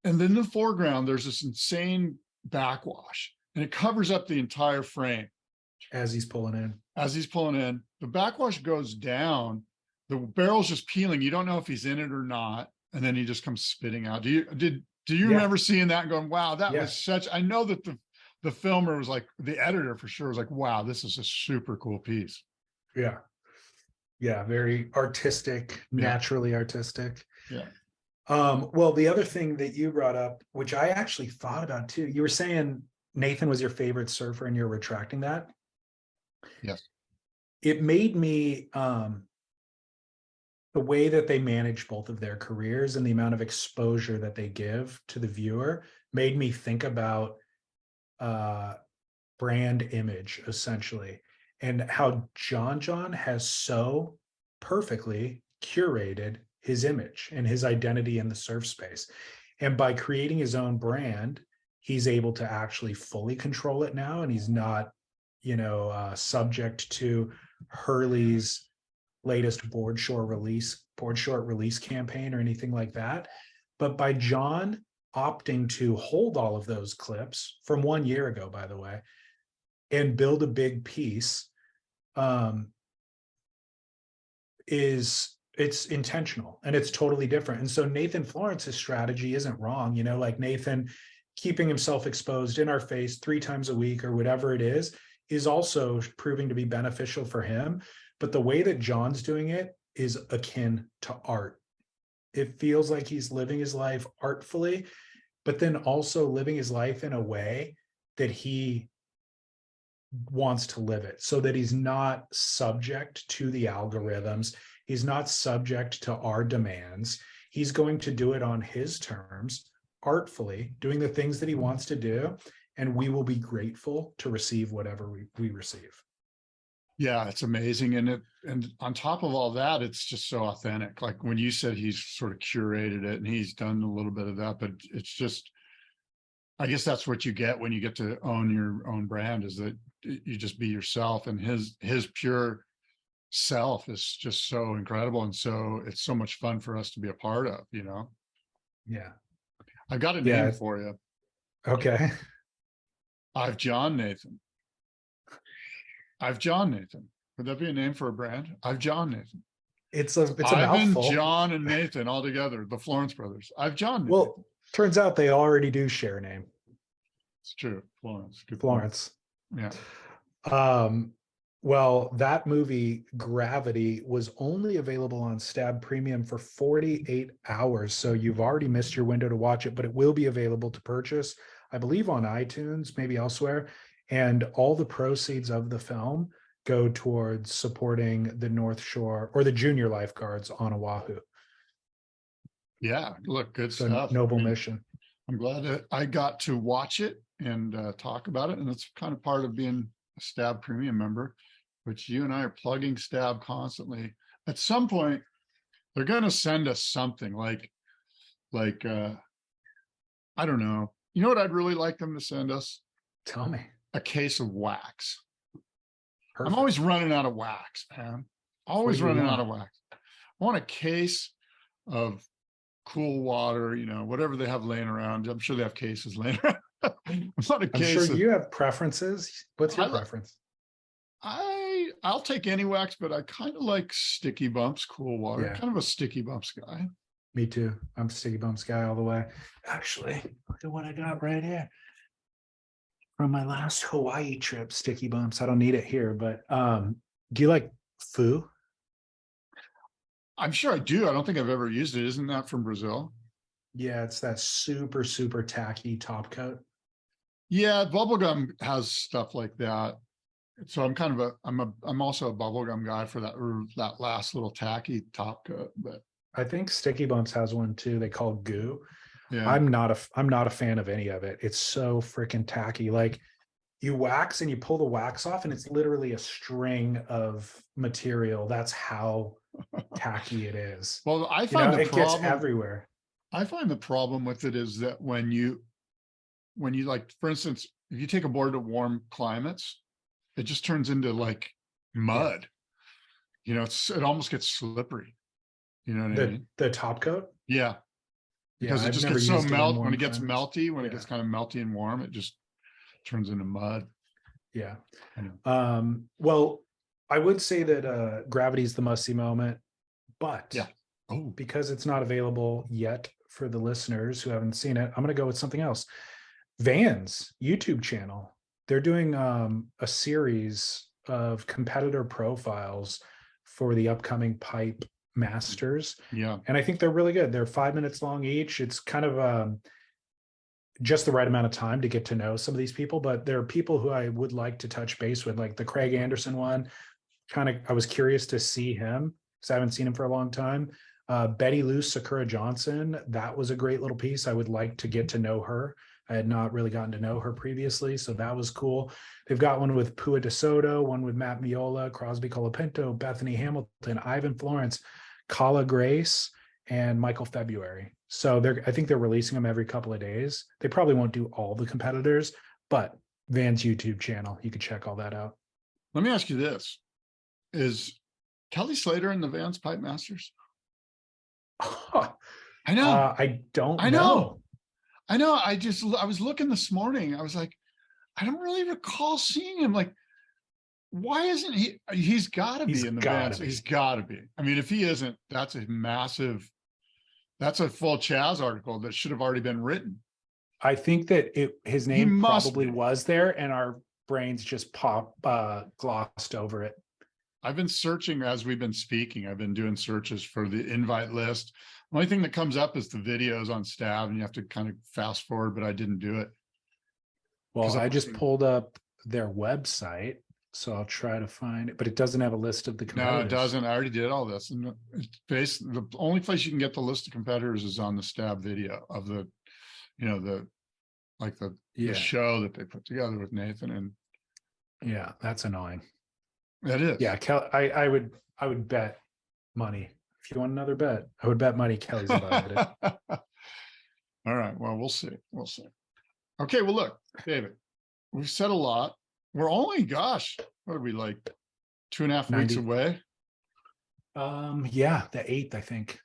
And then in the foreground, there's this insane backwash and it covers up the entire frame. As he's pulling in, the backwash goes down, the barrel's just peeling. You don't know if he's in it or not. And then he just comes spitting out. Do you remember seeing that and going, wow, that was such, I know that the filmer was like, the editor for sure was like, wow, this is a super cool piece. Yeah. Yeah. Very artistic, naturally artistic. Yeah. Well, the other thing that you brought up, which I actually thought about too, you were saying Nathan was your favorite surfer and you're retracting that. Yes. It made me, the way that they manage both of their careers and the amount of exposure that they give to the viewer made me think about brand image, essentially, and how John has so perfectly curated his image and his identity in the surf space. And by creating his own brand, he's able to actually fully control it now. And he's not, subject to Hurley's latest board short release campaign or anything like that. But by John opting to hold all of those clips from 1 year ago, by the way, and build a big piece, it's intentional and it's totally different. And so Nathan Florence's strategy isn't wrong, like Nathan keeping himself exposed in our face 3 times a week or whatever it is also proving to be beneficial for him. But the way that John's doing it is akin to art. It feels like he's living his life artfully, but then also living his life in a way that he wants to live it, so that he's not subject to the algorithms. He's not subject to our demands. He's going to do it on his terms artfully, doing the things that he wants to do, and we will be grateful to receive whatever we receive. Yeah, it's amazing. And on top of all that, it's just so authentic. Like when you said he's sort of curated it and he's done a little bit of that, but it's just, I guess that's what you get when you get to own your own brand, is that you just be yourself, and his pure self is just so incredible. And so it's so much fun for us to be a part of, you know? Yeah. I've got a Yeah. name for you. Okay. I've John Nathan. I've John Nathan. Would that be a name for a brand? I've John Nathan. It's a Ivan, mouthful. John, and Nathan all together, the Florence brothers. I've John Nathan. Well, turns out they already do share a name. It's true. Florence. Good Florence. Point. Yeah. Well, that movie Gravity was only available on Stab Premium for 48 hours. So you've already missed your window to watch it, but it will be available to purchase, I believe, on iTunes, maybe elsewhere. And all the proceeds of the film go towards supporting the North Shore or the junior lifeguards on Oahu. Yeah. Look, good So stuff. noble mission. I'm glad that I got to watch it and talk about it. And it's kind of part of being a Stab Premium member, which you and I are plugging Stab constantly. At some point, they're going to send us something like I don't know. You know what I'd really like them to send us? Tell me. A case of wax. Perfect. I'm always running out of wax, man. Always running out of wax. I want a case of cool water, you know, whatever they have laying around. I'm sure they have cases laying around. I'm sure you have preferences. What's your preference? I'll take any wax, but I kind of like Sticky Bumps cool water. Yeah. Kind of a Sticky Bumps guy. Me too. I'm a Sticky Bumps guy all the way. Actually, look at what I got right here from my last Hawaii trip. Sticky Bumps. I don't need it here, but do you like foo? I'm sure I do. I don't think I've ever used it. Isn't that from Brazil? Yeah, it's that super, super tacky top coat. Yeah, bubblegum has stuff like that. So I'm kind of I'm also a bubblegum guy for that last little tacky top coat. But I think Sticky Bumps has one too. They call goo. yeah, I'm not a fan of any of it. It's so freaking tacky. Like you wax and you pull the wax off, and it's literally a string of material. That's how tacky it is. Well, I find it gets everywhere. I find the problem with it is that when you like, for instance, if you take a board to warm climates, it just turns into like mud. You know, it almost gets slippery. You know what I mean? The top coat? Yeah. Because it just gets so melty when it gets melty, when it gets kind of melty and warm, it just turns into mud. Yeah. Well, I would say that Gravity is the must-see moment, but because it's not available yet for the listeners who haven't seen it, I'm going to go with something else. Van's YouTube channel. They're doing a series of competitor profiles for the upcoming Pipe Masters. Yeah. And I think they're really good. They're 5 minutes long each. It's kind of just the right amount of time to get to know some of these people, but there are people who I would like to touch base with, like the Craig Anderson one. I was curious to see him because I haven't seen him for a long time. Betty Lou Sakura Johnson, that was a great little piece. I would like to get to know her. I had not really gotten to know her previously, so that was cool. They've got one with Pua DeSoto, one with Matt Miola, Crosby Colapinto, Bethany Hamilton, Ivan Florence, Kala Grace, and Michael February. So I think they're releasing them every couple of days. They probably won't do all the competitors, but Van's YouTube channel, you could check all that out. Let me ask you this. Is Kelly Slater in the Vans Pipe Masters? I know. I don't know. I know. I was looking this morning. I was like, I don't really recall seeing him. Like, why isn't he? He's got to be in the Vans. He's got to be. I mean, if he isn't, that's a full Chaz article that should have already been written. I think that his name probably was there, and our brains just glossed over it. I've been searching as we've been speaking. I've been doing searches for the invite list. The only thing that comes up is the videos on Stab, and you have to kind of fast forward, but I didn't do it. Well, I just pulled up their website, so I'll try to find it, but it doesn't have a list of the competitors. No, it doesn't. I already did all this. And the only place you can get the list of competitors is on the Stab video of the you know, the Yeah. show that they put together with Nathan, and Yeah. That's annoying. that is. Yeah. I would bet money. If you want another bet, I would bet money Kelly's invited. All right. Well, we'll see. We'll see. Okay. Well, look, David, we've said a lot. We're only, gosh, what are we, like 2.5 weeks 90. away? Yeah, the 8th, I think.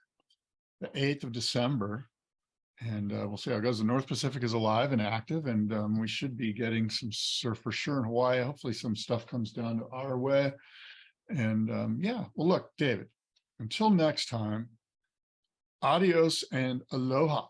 The 8th of December. And we'll see how it goes. The North Pacific is alive and active, and we should be getting some surf for sure in Hawaii. Hopefully some stuff comes down to our way. And yeah, well, look, David, until next time, adios and aloha.